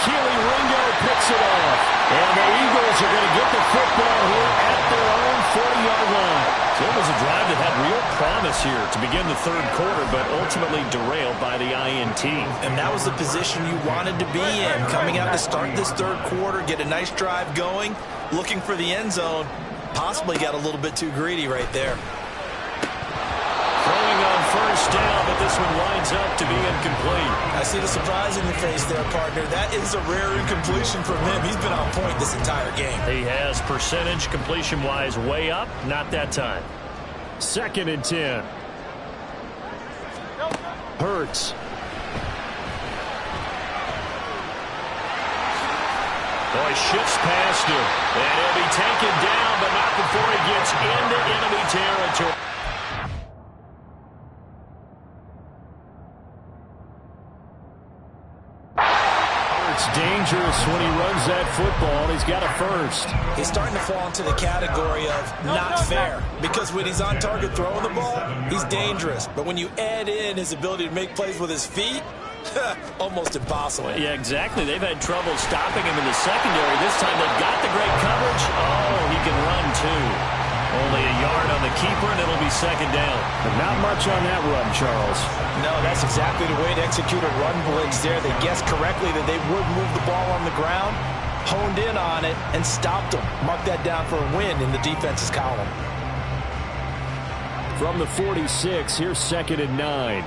Keely Ringo picks it off. And the Eagles are going to get the football here at their own 40-yard line. So it was a drive that had real promise here to begin the 3rd quarter, but ultimately derailed by the INT. And that was the position you wanted to be in. Coming out to start this 3rd quarter, get a nice drive going, looking for the end zone. Possibly got a little bit too greedy right there. Throwing on 1st down, but this one winds up to be incomplete. I see the surprise in your face there, partner. That is a rare incompletion from him. He's been on point this entire game. He has percentage completion-wise way up. Not that time. 2nd and 10. Hurts. Oh, he shifts past him. And he'll be taken down, but not before he gets into enemy territory. dangerous when he runs that football. He's got a first. He's starting to fall into the category of not fair, because when he's on target throwing the ball, he's dangerous. But when you add in his ability to make plays with his feet, almost impossible. Yeah, exactly. They've had trouble stopping him in the secondary. This time they've got the great coverage. Oh, he can run too. Only a yard on the keeper, and it'll be second down. But not much on that run, Charles. No, that's exactly the way to execute a run blitz there. They guessed correctly that they would move the ball on the ground, honed in on it, and stopped them. Mark that down for a win in the defense's column. From the 46, here's 2nd and 9.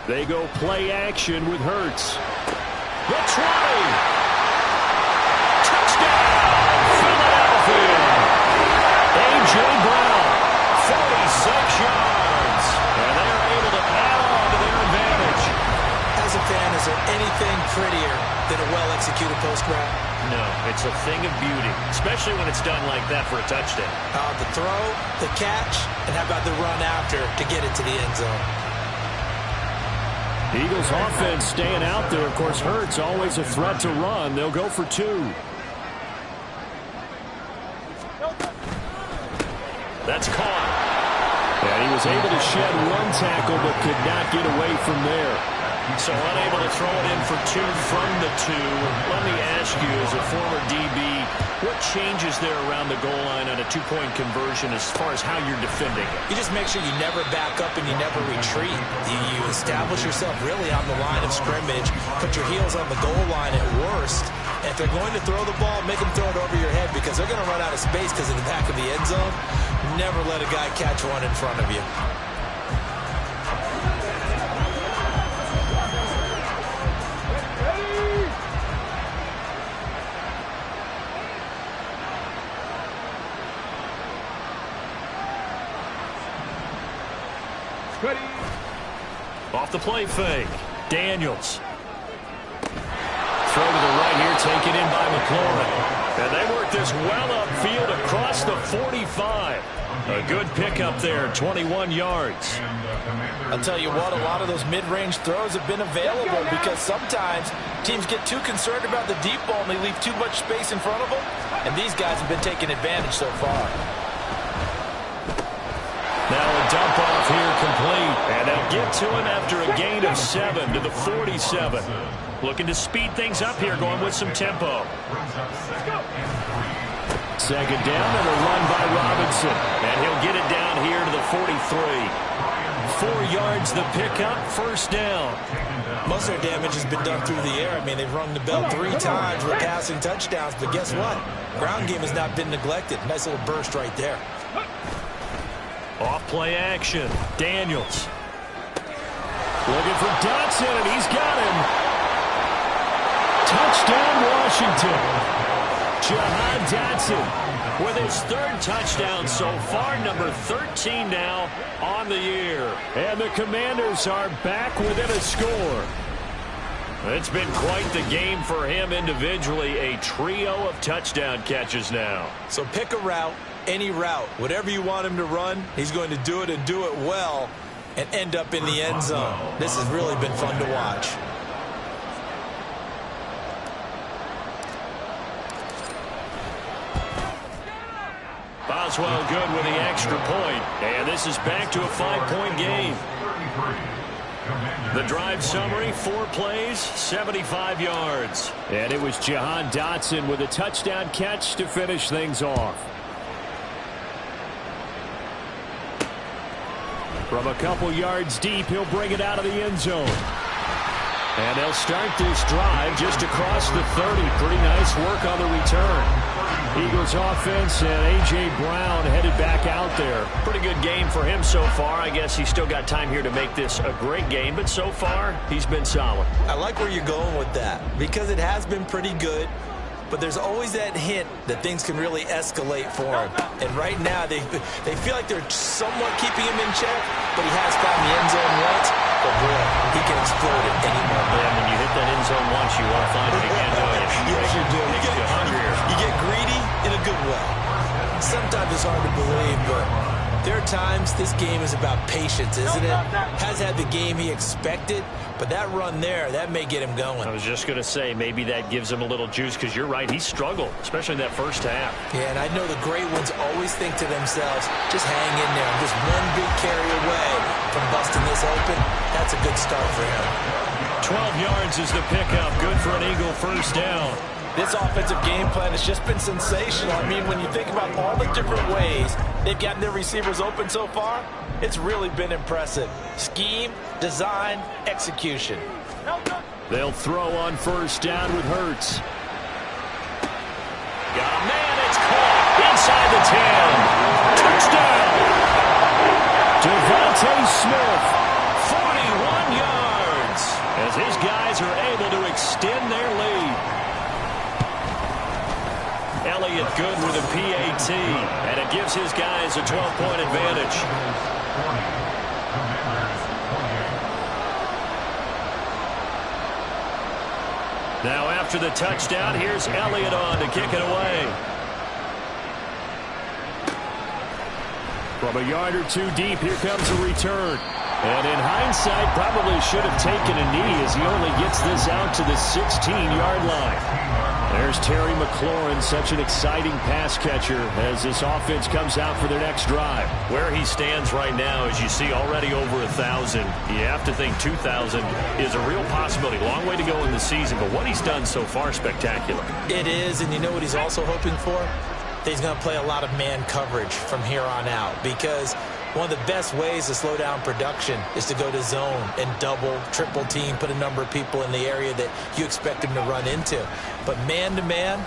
They go play action with Hurts. The 20. Philadelphia. A.J. Brown, 46 yards. And they are able to add on to their advantage. As a fan, is there anything prettier than a well-executed post route? No, it's a thing of beauty, especially when it's done like that for a touchdown. The throw, the catch, and how about the run after to get it to the end zone? Eagles offense staying out there. Of course, Hurts always a threat to run. They'll go for 2. That's caught. And he was able to shed 1 tackle, but could not get away from there. So unable to throw it in for 2 from the 2. Let me ask you, as a former DB, what changes there around the goal line on a 2-point conversion as far as how you're defending it? You just make sure you never back up and you never retreat. You establish yourself really on the line of scrimmage, put your heels on the goal line at worst. And if they're going to throw the ball, make them throw it over your head, because they're going to run out of space because of the back of the end zone. Never let a guy catch one in front of you. Ready. Off the play fake. Daniels. Throw to the right here, taken in by McLaurin. And they work this well upfield across the 45. A good pickup there, 21 yards. I'll tell you what, a lot of those mid-range throws have been available because sometimes teams get too concerned about the deep ball and they leave too much space in front of them. And these guys have been taking advantage so far. Now a dump off here complete. And they'll get to him after a gain of 7 to the 47. Looking to speed things up here, going with some tempo. Second down and a run by Robinson. And he'll get it down here to the 43. 4 yards the pickup, first down. Most of their damage has been done through the air. I mean, they've rung the bell 3 times with passing touchdowns, but guess what? Ground game has not been neglected. Nice little burst right there. Off play action. Daniels. Looking for Dotson, and he's got him. Touchdown, Washington. Jahan Dotson with his 3rd touchdown so far, number 13 now on the year. And the Commanders are back within a score. It's been quite the game for him individually. A trio of touchdown catches now. So pick a route, any route. Whatever you want him to run, he's going to do it and do it well and end up in the end zone. This has really been fun to watch. Boswell good with the extra point. And this is back to a 5-point game. The drive summary, 4 plays, 75 yards. And it was Jahan Dotson with a touchdown catch to finish things off. From a couple yards deep, he'll bring it out of the end zone. And they'll start this drive just across the 30. Pretty nice work on the return. Eagles offense and A.J. Brown headed back out there. Pretty good game for him so far. I guess he's still got time here to make this a great game, but so far he's been solid. I like where you're going with that because it has been pretty good, but there's always that hint that things can really escalate for him. And right now they feel like they're somewhat keeping him in check, but he has found the end zone once. But boy, he can explode at any moment. Yeah, when you hit that end zone once, you want to find it again, don't you? Yes, you do. Makes you hungrier. You get greedy in a good way. Sometimes it's hard to believe, but there are times this game is about patience, isn't it? Has had the game he expected, but that run there, that may get him going. I was just going to say, maybe that gives him a little juice, because you're right, he struggled, especially in that first half. Yeah, and I know the great ones always think to themselves, just hang in there. I'm just one big carry away from busting this open. That's a good start for him. 12 yards is the pickup. Good for an Eagle first down. This offensive game plan has just been sensational. I mean, when you think about all the different ways they've gotten their receivers open so far, it's really been impressive. Scheme, design, execution. They'll throw on first down with Hurts. Got a man, it's caught inside the 10. Touchdown! Devontae Smith, 41 yards, as his guys are able to extend their lead. Elliott good with a PAT, and it gives his guys a 12-point advantage. Now after the touchdown, here's Elliott on to kick it away. From a yard or two deep, here comes a return. And in hindsight, probably should have taken a knee as he only gets this out to the 16-yard line. There's Terry McLaurin, such an exciting pass catcher as this offense comes out for their next drive. Where he stands right now, as you see, already over 1,000. You have to think 2,000 is a real possibility. Long way to go in the season, but what he's done so far, spectacular. It is, and you know what he's also hoping for? That he's going to play a lot of man coverage from here on out, because one of the best ways to slow down production is to go to zone and double, triple team, put a number of people in the area that you expect him to run into. But man-to-man,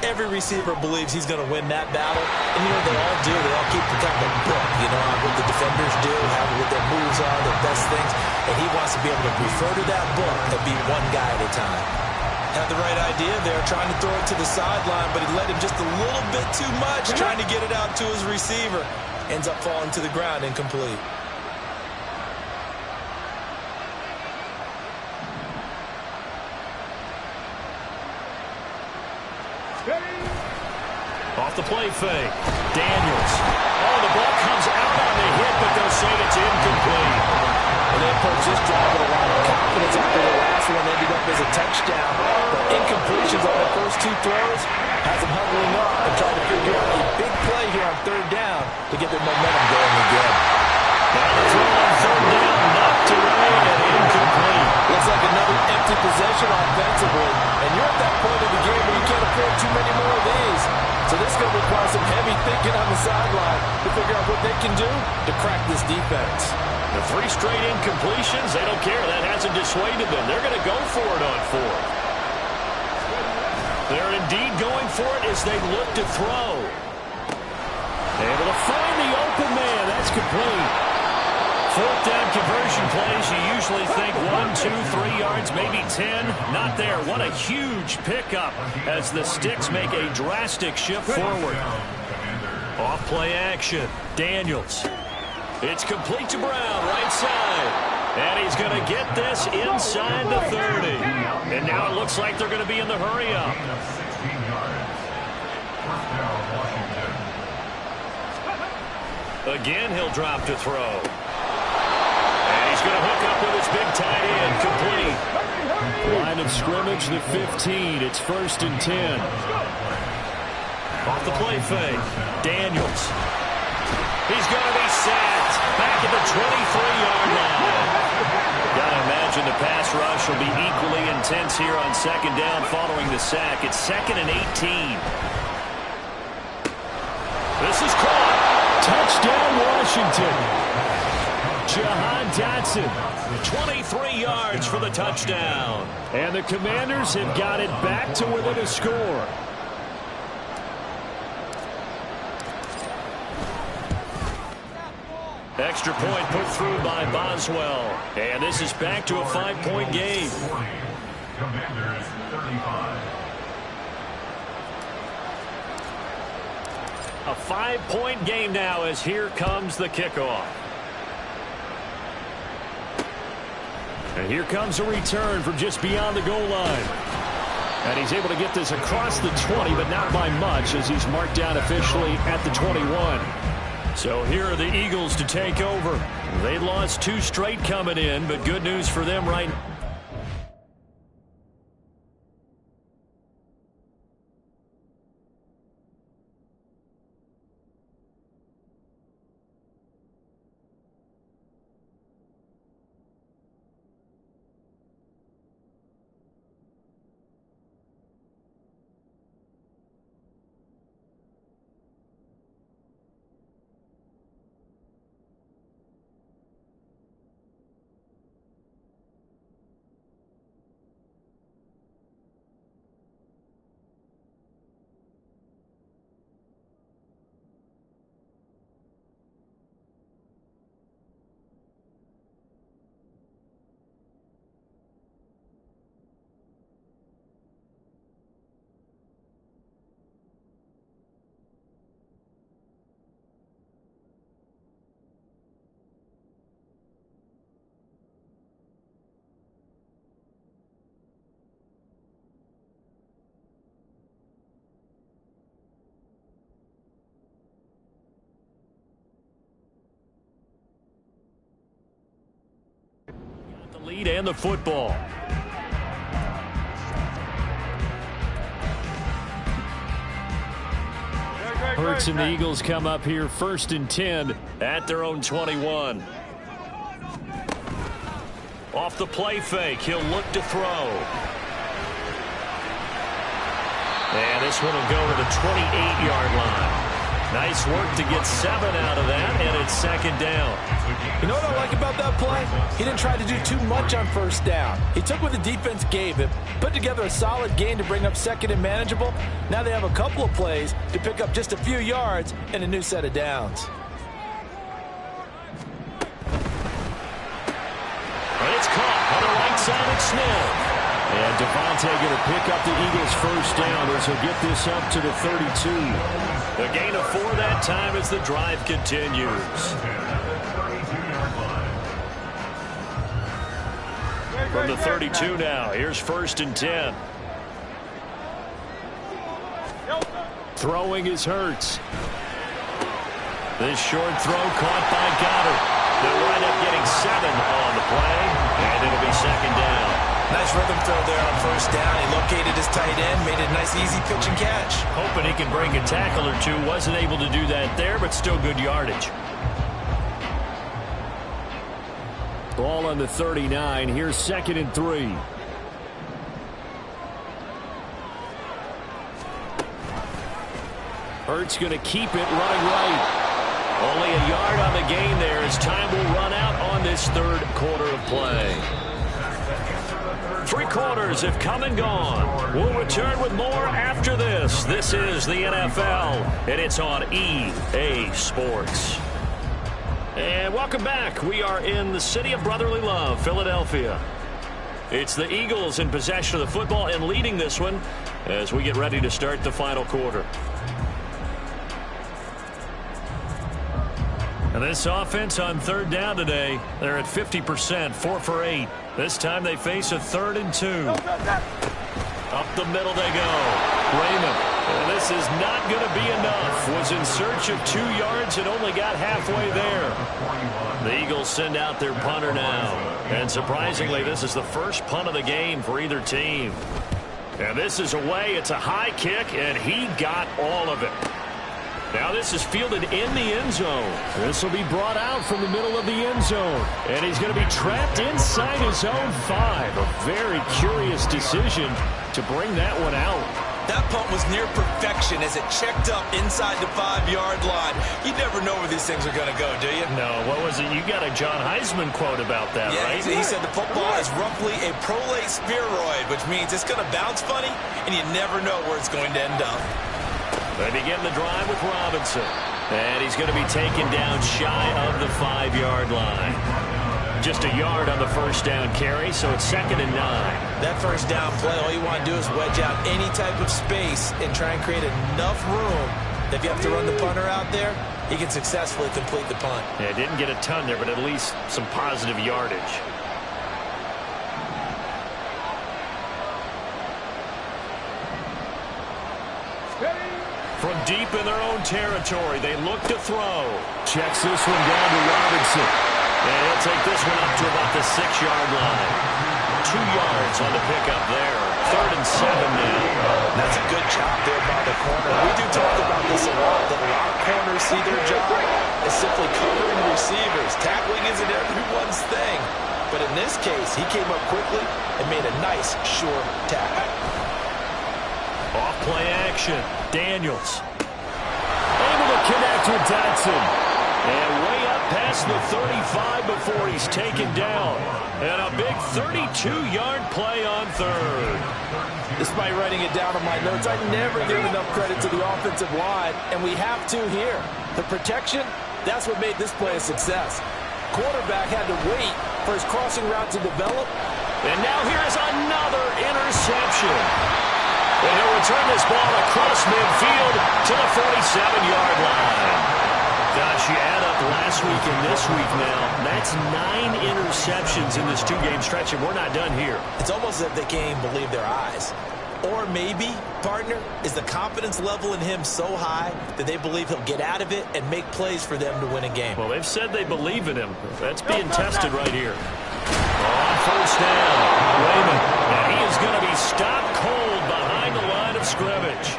every receiver believes he's going to win that battle. And, you know, they all do. They all keep the kind of book, you know, what the defenders do, what their moves are, their best things. And he wants to be able to refer to that book and be one guy at a time. Had the right idea there, trying to throw it to the sideline, but he let him just a little bit too much, trying to get it out to his receiver. Ends up falling to the ground, incomplete. Off the play fake. Daniels. Oh, the ball comes out on the hit, but they'll say it's incomplete. And they approach this drive with a lot of confidence after the last one ended up as a touchdown. But incompletions on the first two throws has them huddling up and trying to figure out a big play here on third down to get their momentum going again. Now the throw on third down, knocked away and incomplete. Looks like another empty possession offensively. And you're at that point of the game where you can't afford too many more of these. So this is going to require some heavy thinking on the sideline to figure out what they can do to crack this defense. The 3 straight incompletions, they don't care. That hasn't dissuaded them. They're going to go for it on 4th. They're indeed going for it as they look to throw. Able to find the open man. That's complete. 4th down conversion plays, you usually think 1, 2, 3 yards, maybe 10. Not there. What a huge pickup as the Sticks make a drastic shift forward. Off play action. Daniels. It's complete to Brown, right side. And he's going to get this inside the 30. And now it looks like they're going to be in the hurry-up. Again, he'll drop to throw. And he's going to hook up with his big tight end, complete. Line of scrimmage, the 15. It's 1st and 10. Off the play fake. Daniels. He's going to be sacked back at the 23-yard line. Got to imagine the pass rush will be equally intense here on 2nd down following the sack. It's 2nd and 18. This is caught. Touchdown, Washington. Jahan Dotson, 23 yards for the touchdown. And the Commanders have got it back to within a score. Extra point put through by Boswell. And this is back to a 5-point game. Commanders 35. A 5-point game now as here comes the kickoff. And here comes a return from just beyond the goal line. And he's able to get this across the 20, but not by much as he's marked down officially at the 21. So here are the Eagles to take over. They lost 2 straight coming in, but good news for them right now. Lead and the football. Hurts and the Eagles come up here 1st and 10 at their own 21. Off the play fake, he'll look to throw. And this one will go to the 28-yard line. Nice work to get 7 out of that, and it's 2nd down. You know what I like about that play? He didn't try to do too much on 1st down. He took what the defense gave him, put together a solid gain to bring up 2nd and manageable. Now they have a couple of plays to pick up just a few yards and a new set of downs. And it's caught on the right side of Smith. And Devontae going to pick up the Eagles' 1st down as he'll get this up to the 32. The gain of 4 that time as the drive continues. From the 32 now, here's 1st and 10. Throwing is Hurts. This short throw caught by Goddard. They'll wind up getting 7 on the play, and it'll be 2nd down. Nice rhythm throw there on 1st down. He located his tight end, made it a nice easy pitch and catch. Hoping he can break a tackle or two. Wasn't able to do that there, but still good yardage. Ball on the 39. Here's 2nd and 3. Hurts going to keep it running right. Only a yard on the gain there as time will run out on this 3rd quarter of play. 3 quarters have come and gone. We'll return with more after this. This is the NFL, and it's on EA Sports. And welcome back. We are in the city of brotherly love, Philadelphia. It's the Eagles in possession of the football and leading this one as we get ready to start the final quarter. And this offense on 3rd down today, they're at 50%, 4 for 8. This time they face a 3rd and 2. Up the middle they go. Raymond. And this is not going to be enough. Was in search of 2 yards and only got halfway there. The Eagles send out their punter now. And surprisingly, this is the first punt of the game for either team. And this is away. It's a high kick, and he got all of it. Now this is fielded in the end zone. This will be brought out from the middle of the end zone. And he's going to be trapped inside his own 5. A very curious decision to bring that one out. That punt was near perfection as it checked up inside the 5-yard line. You never know where these things are going to go, do you? No, what was it? You got a John Heisman quote about that, right? He said the football is roughly a prolate spheroid, which means it's going to bounce funny, and you never know where it's going to end up. They begin the drive with Robinson. And he's going to be taken down shy of the 5-yard line. Just a yard on the 1st down carry, so it's 2nd and 9. That 1st down play, all you want to do is wedge out any type of space and try and create enough room that if you have to run the punter out there, he can successfully complete the punt. Yeah, didn't get a ton there, but at least some positive yardage. From deep in their own territory. They look to throw. Checks this one down to Robinson. And he'll take this one up to about the 6-yard line. 2 yards on the pickup there. 3rd and 7 now. That's a good job there by the corner. We do talk about this a lot, that a lot of corners see their job as simply covering receivers. Tackling isn't everyone's thing. But in this case, he came up quickly and made a nice, sure tackle. Off play action. Daniels. Able to connect with Dotson. And way up past the 35 before he's taken down. And a big 32-yard play on 3rd. Despite writing it down on my notes, I never give enough credit to the offensive line, and we have to here. The protection, that's what made this play a success. Quarterback had to wait for his crossing route to develop. And now here is another interception. And he'll return this ball across midfield to the 47-yard line. Gosh, you add up last week and this week now. That's 9 interceptions in this 2-game stretch, and we're not done here. It's almost as if they can't even believe their eyes. Or maybe, partner, is the confidence level in him so high that they believe he'll get out of it and make plays for them to win a game. Well, they've said they believe in him. That's being tested right here. On 1st down, Raymond. And he is going to be stopped cold behind the line of scrimmage.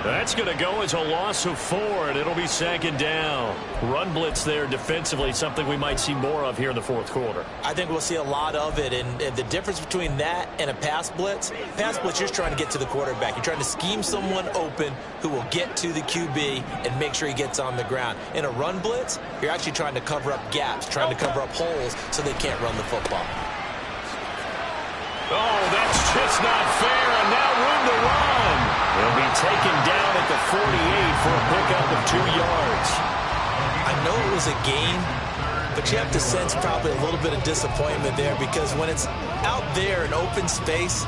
That's going to go as a loss of 4, and it'll be 2nd down. Run blitz there defensively, something we might see more of here in the 4th quarter. I think we'll see a lot of it, and the difference between that and a pass blitz, you're just trying to get to the quarterback. You're trying to scheme someone open who will get to the QB and make sure he gets on the ground. In a run blitz, you're actually trying to cover up gaps, trying to cover up holes so they can't run the football. Oh, that's just not fair, and now room to run. He'll be taken down at the 48 for a pickup of 2 yards. I know it was a gain, but you have to sense probably a little bit of disappointment there because when it's out there in open space,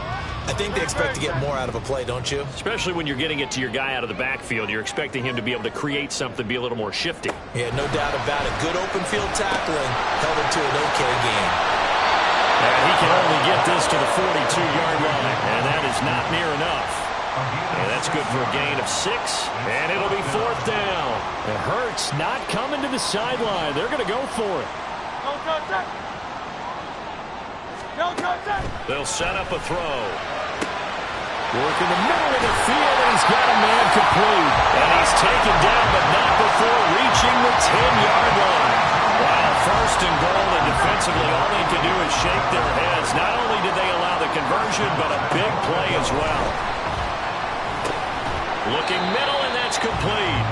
I think they expect to get more out of a play, don't you? Especially when you're getting it to your guy out of the backfield. You're expecting him to be able to create something, be a little more shifty. Yeah, no doubt about it. Good open field tackling held him to an okay game. And he can only get this to the 42-yard line, and that is not near enough. And that's good for a gain of 6, and it'll be 4th down. And Hurts not coming to the sideline. They're going to go for it. They'll set up a throw. Working the middle of the field, and he's got a man complete. And he's taken down, but not before reaching the 10-yard line. Wow, 1st and goal, and defensively all they can do is shake their heads. Not only did they allow the conversion, but a big play as well. Looking middle, and that's complete.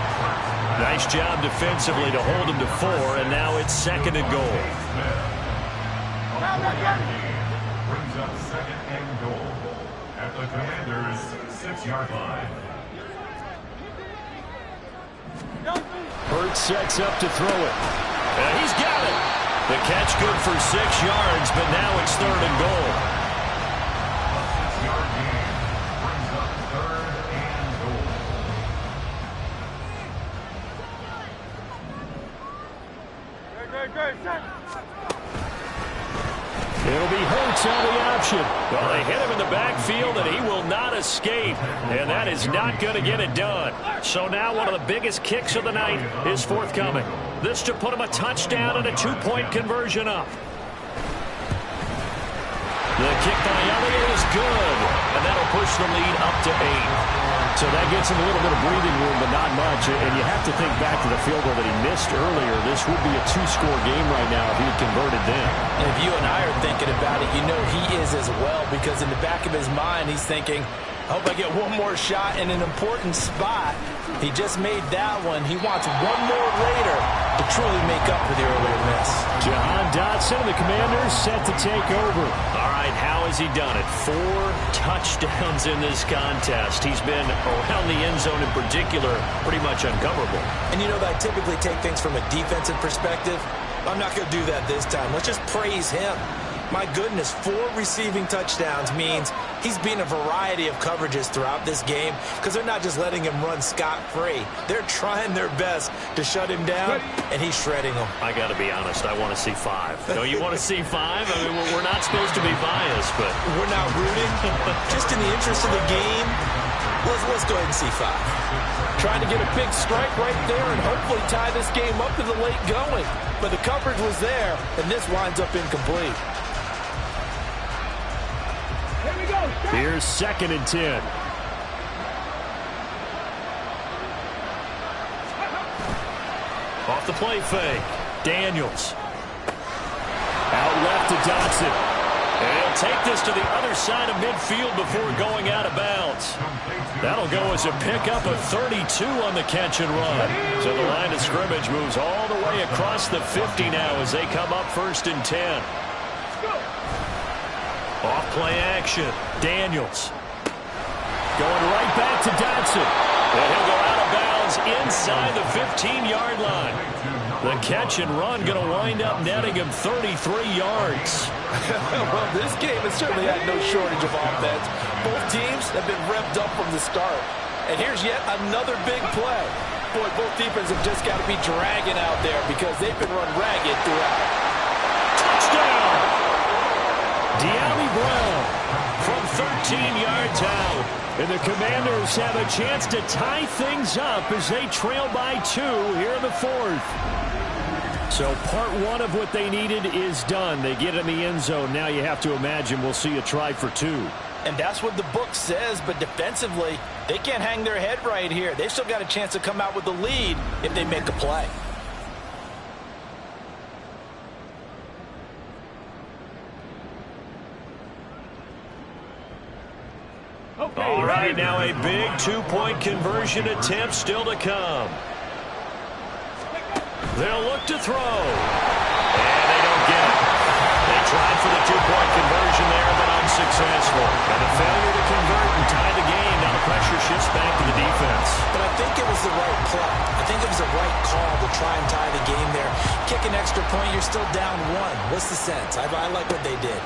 Nice job defensively to hold him to 4, and now it's 2nd and goal. Brings up 2nd and goal at the Commanders' 6-yard line. Hurts sets up to throw it. And he's got it. The catch good for 6 yards, but now it's 3rd and goal. 6-yard gain brings up 3rd and goal. It'll be Hurts on the option. Well, they hit him in the backfield, and he will not escape. And that is not going to get it done. So now one of the biggest kicks of the night is forthcoming. This to put him a touchdown and a 2-point conversion up. The kick by Elliott is good, and that'll push the lead up to 8. So that gets him a little bit of breathing room, but not much. And you have to think back to the field goal that he missed earlier. This would be a 2-score game right now if he had converted then. And if you and I are thinking about it, you know he is as well, because in the back of his mind, he's thinking, I hope I get one more shot in an important spot. He just made that one. He wants one more later to truly make up for the earlier miss. Jahan Dotson and the Commanders set to take over. All right, how has he done it? 4 touchdowns in this contest. He's been around the end zone in particular, pretty much uncoverable. And you know that I typically take things from a defensive perspective. I'm not going to do that this time. Let's just praise him. My goodness, 4 receiving touchdowns means he's been a variety of coverages throughout this game because they're not just letting him run scot-free. They're trying their best to shut him down, and he's shredding them. I got to be honest, I want to see 5. No, you want to see 5? I mean, we're not supposed to be biased, but... We're not rooting. Just in the interest of the game, let's go ahead and see 5. Trying to get a big strike right there and hopefully tie this game up in the late going. But the coverage was there, and this winds up incomplete. Here we go. Here's 2nd and 10. Off the play fake. Daniels. Out left to Dotson. And he'll take this to the other side of midfield before going out of bounds. That'll go as a pickup of 32 on the catch and run. So the line of scrimmage moves all the way across the 50 now as they come up 1st and 10. Off play action. Daniels. Going right back to Dotson. And he'll go out of bounds inside the 15-yard line. The catch and run going to wind up netting him 33 yards. Well, this game has certainly had no shortage of offense. Both teams have been revved up from the start. And here's yet another big play. Boy, both defenses have just got to be dragging out there because they've been run ragged throughout. Touchdown! De'Ami Brown from 13 yards out. And the Commanders have a chance to tie things up as they trail by 2 here in the 4th. So part 1 of what they needed is done. They get in the end zone. Now you have to imagine we'll see a try for 2. And that's what the book says, but defensively, they can't hang their head right here. They've still got a chance to come out with the lead if they make a play. All right, now a big 2-point conversion attempt still to come. They'll look to throw. And they don't get it. They tried for the 2-point conversion there, but unsuccessful. And a failure to convert and tie the game. Now the pressure shifts back to the defense. But I think it was the right play. I think it was the right call to try and tie the game there. Kick an extra point, you're still down 1. What's the sense? I like what they did.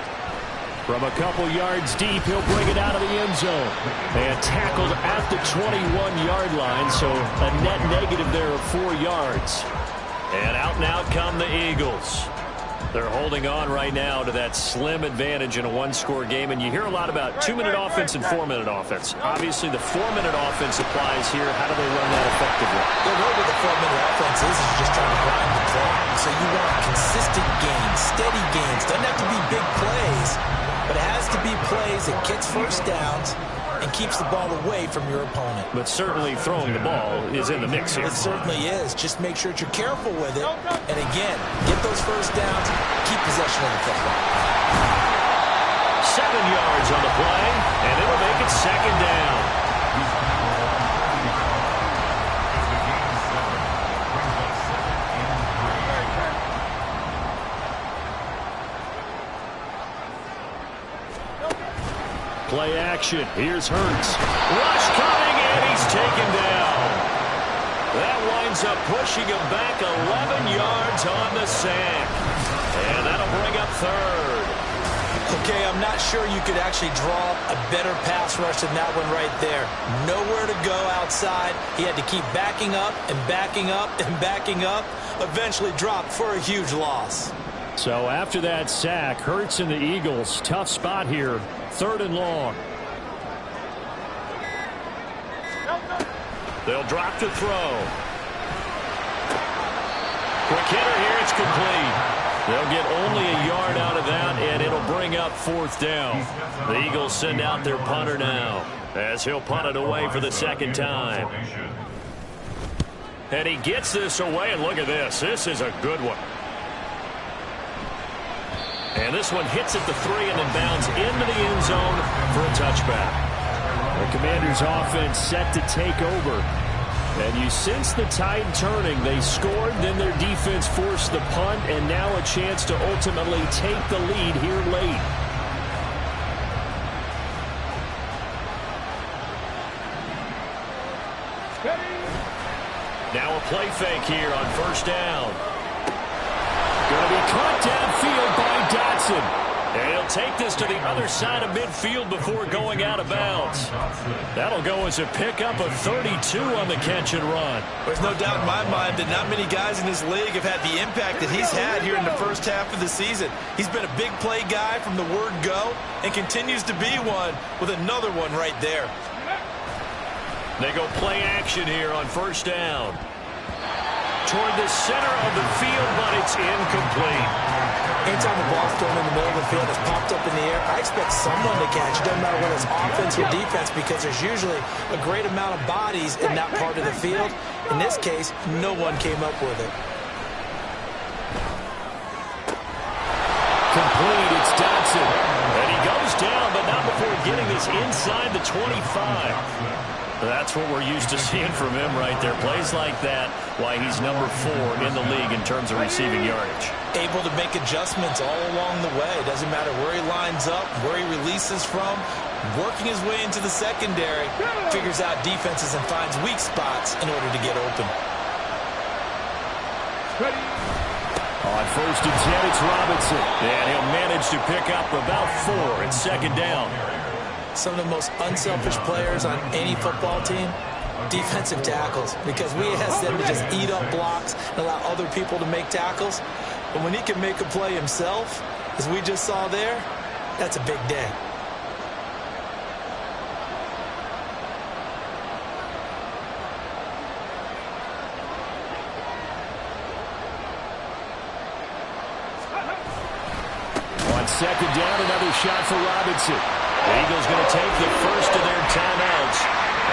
From a couple yards deep, he'll bring it out of the end zone. And tackled at the 21-yard line, so a net negative there of 4 yards. And out come the Eagles. They're holding on right now to that slim advantage in a 1-score game. And you hear a lot about 2-minute offense and 4-minute offense. Obviously, the 4-minute offense applies here. How do they run that effectively? The road with the 4-minute offense is just trying to grind the clock. So you want consistent gains, steady gains. Doesn't have to be big plays, but it has to be plays that gets first downs and keeps the ball away from your opponent. But certainly throwing the ball is in the mix here. It certainly is. Just make sure that you're careful with it. And again, get those first downs, keep possession of the football. 7 yards on the play, and it'll make it 2nd down. Play action. Here's Hurts. Rush coming, and he's taken down. That winds up pushing him back 11 yards on the sack. And that'll bring up 3rd. Okay, I'm not sure you could actually draw a better pass rush than that one right there. Nowhere to go outside. He had to keep backing up and backing up and backing up. Eventually dropped for a huge loss. So after that sack, Hurts and the Eagles, tough spot here. 3rd and long. They'll drop to throw. Quick hitter here, it's complete. They'll get only a yard out of that, and it'll bring up 4th down. The Eagles send out their punter now, as he'll punt it away for the 2nd time. And he gets this away, and look at this. This is a good one. And this one hits at the 3 and then bounds into the end zone for a touchback. The Commanders' offense set to take over. And you sense the tide turning. They scored, then their defense forced the punt, and now a chance to ultimately take the lead here late. Now a play fake here on 1st down. Going to be caught downfield by Dotson. And he'll take this to the other side of midfield before going out of bounds. That'll go as a pickup of 32 on the catch and run. There's no doubt in my mind that not many guys in this league have had the impact that he's had here in the first half of the season. He's been a big play guy from the word go and continues to be one with another one right there. They go play action here on first down. Toward the center of the field, but it's incomplete. Anytime the ball's thrown in the middle of the field, it's popped up in the air, I expect someone to catch. It doesn't matter whether it's offense or defense because there's usually a great amount of bodies in that part of the field. In this case, no one came up with it. Complete, it's Dotson. And he goes down, but not before getting this inside the 25. That's what we're used to seeing from him right there. Plays like that, why he's number 4 in the league in terms of receiving yardage. Able to make adjustments all along the way. Doesn't matter where he lines up, where he releases from. Working his way into the secondary. Figures out defenses and finds weak spots in order to get open. On first and 10, it's Robinson. And he'll manage to pick up about 4. It's second down. Some of the most unselfish players on any football team, defensive tackles, because we ask them to just eat up blocks and allow other people to make tackles. But when he can make a play himself, as we just saw there, that's a big day. On second down, another shot for Robinson. The Eagles going to take the first of their timeouts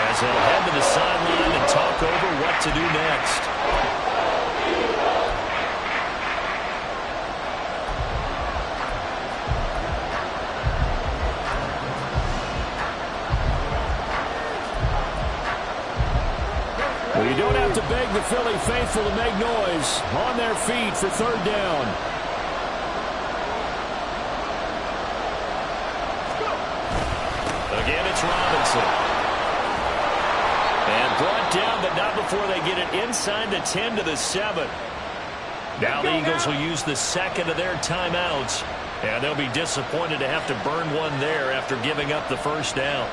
as they'll head to the sideline and talk over what to do next. Well, you don't have to beg the Philly faithful to make noise. On their feet for third down. Again, it's Robinson. And brought down, but not before they get it inside the 10 to the 7. Now the Eagles will use the second of their timeouts. And they'll be disappointed to have to burn one there after giving up the first down.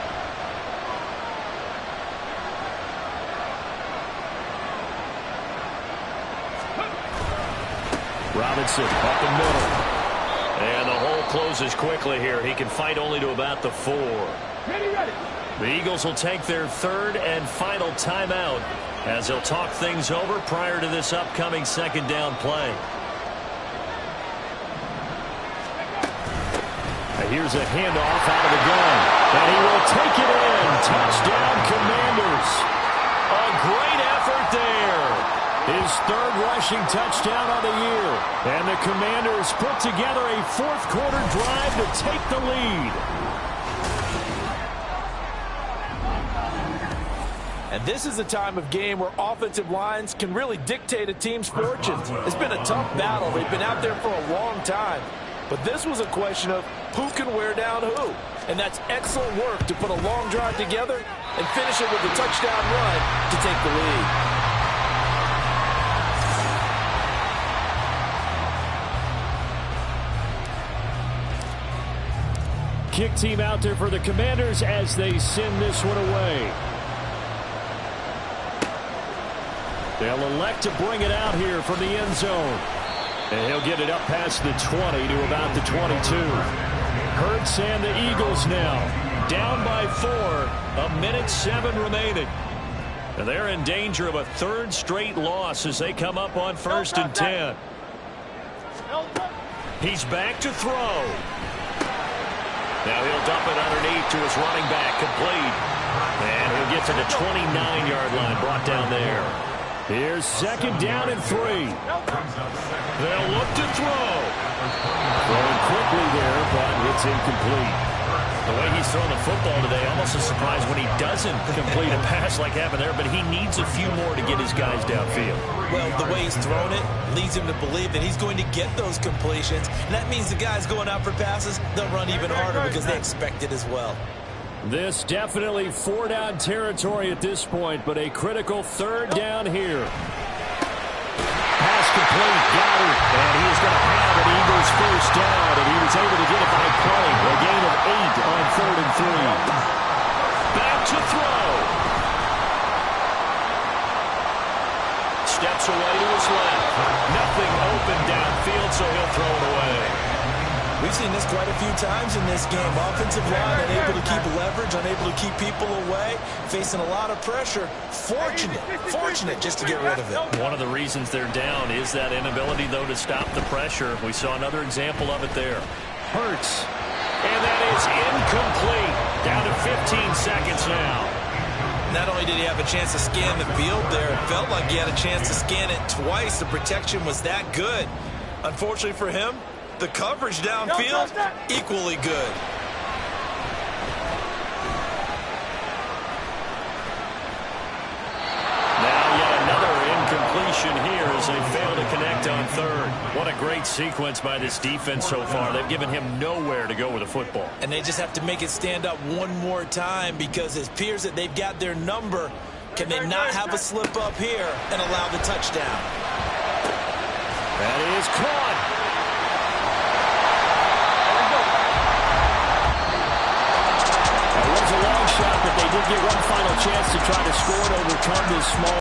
Robinson up the middle. And the hole closes quickly here. He can fight only to about the 4. The Eagles will take their third and final timeout as they'll talk things over prior to this upcoming second down play. And here's a handoff out of the gun. And he will take it in. Touchdown, Commanders. A great effort there. His third rushing touchdown on the year. And the Commanders put together a fourth-quarter drive to take the lead. And this is a time of game where offensive lines can really dictate a team's fortunes. It's been a tough battle. They've been out there for a long time. But this was a question of who can wear down who. And that's excellent work to put a long drive together and finish it with a touchdown run to take the lead. Kick team out there for the Commanders as they send this one away. They'll elect to bring it out here from the end zone. And he'll get it up past the 20 to about the 22. Hurts and the Eagles now down by 4. 1:07 remaining. And they're in danger of a third straight loss as they come up on first and 10. He's back to throw. Now he'll dump it underneath to his running back, complete. And he'll get to the 29-yard line, brought down there. Here's second down and 3. They'll look to throw. Throwing quickly there, but it's incomplete. The way he's throwing the football today, almost a surprise when he doesn't complete a pass like happened there, but he needs a few more to get his guys downfield. Well, the way he's thrown it leads him to believe that he's going to get those completions. And that means the guys going out for passes, they'll run even harder because they expect it as well. This definitely 4-down territory at this point, but a critical third down here. Pass complete, got it, and he is going to have an Eagles first down, and he was able to get it by play. A gain of 8 on 3rd and 3. Back to throw. Steps away to his left. Nothing open downfield, so he'll throw it away. We've seen this quite a few times in this game. Offensive line unable to keep leverage, unable to keep people away, facing a lot of pressure. Fortunate just to get rid of it. One of the reasons they're down is that inability, though, to stop the pressure. We saw another example of it there. Hurts. And that is incomplete. Down to 15 seconds now. Not only did he have a chance to scan the field there, it felt like he had a chance to scan it twice. The protection was that good. Unfortunately for him, the coverage downfield, equally good. Now yet another incompletion here as they fail to connect on third. What a great sequence by this defense so far. They've given him nowhere to go with the football. And they just have to make it stand up one more time because it appears that they've got their number. Can they not have a slip up here and allow the touchdown? That is caught. It was a long shot, but they did get one final chance to try to score and overcome this small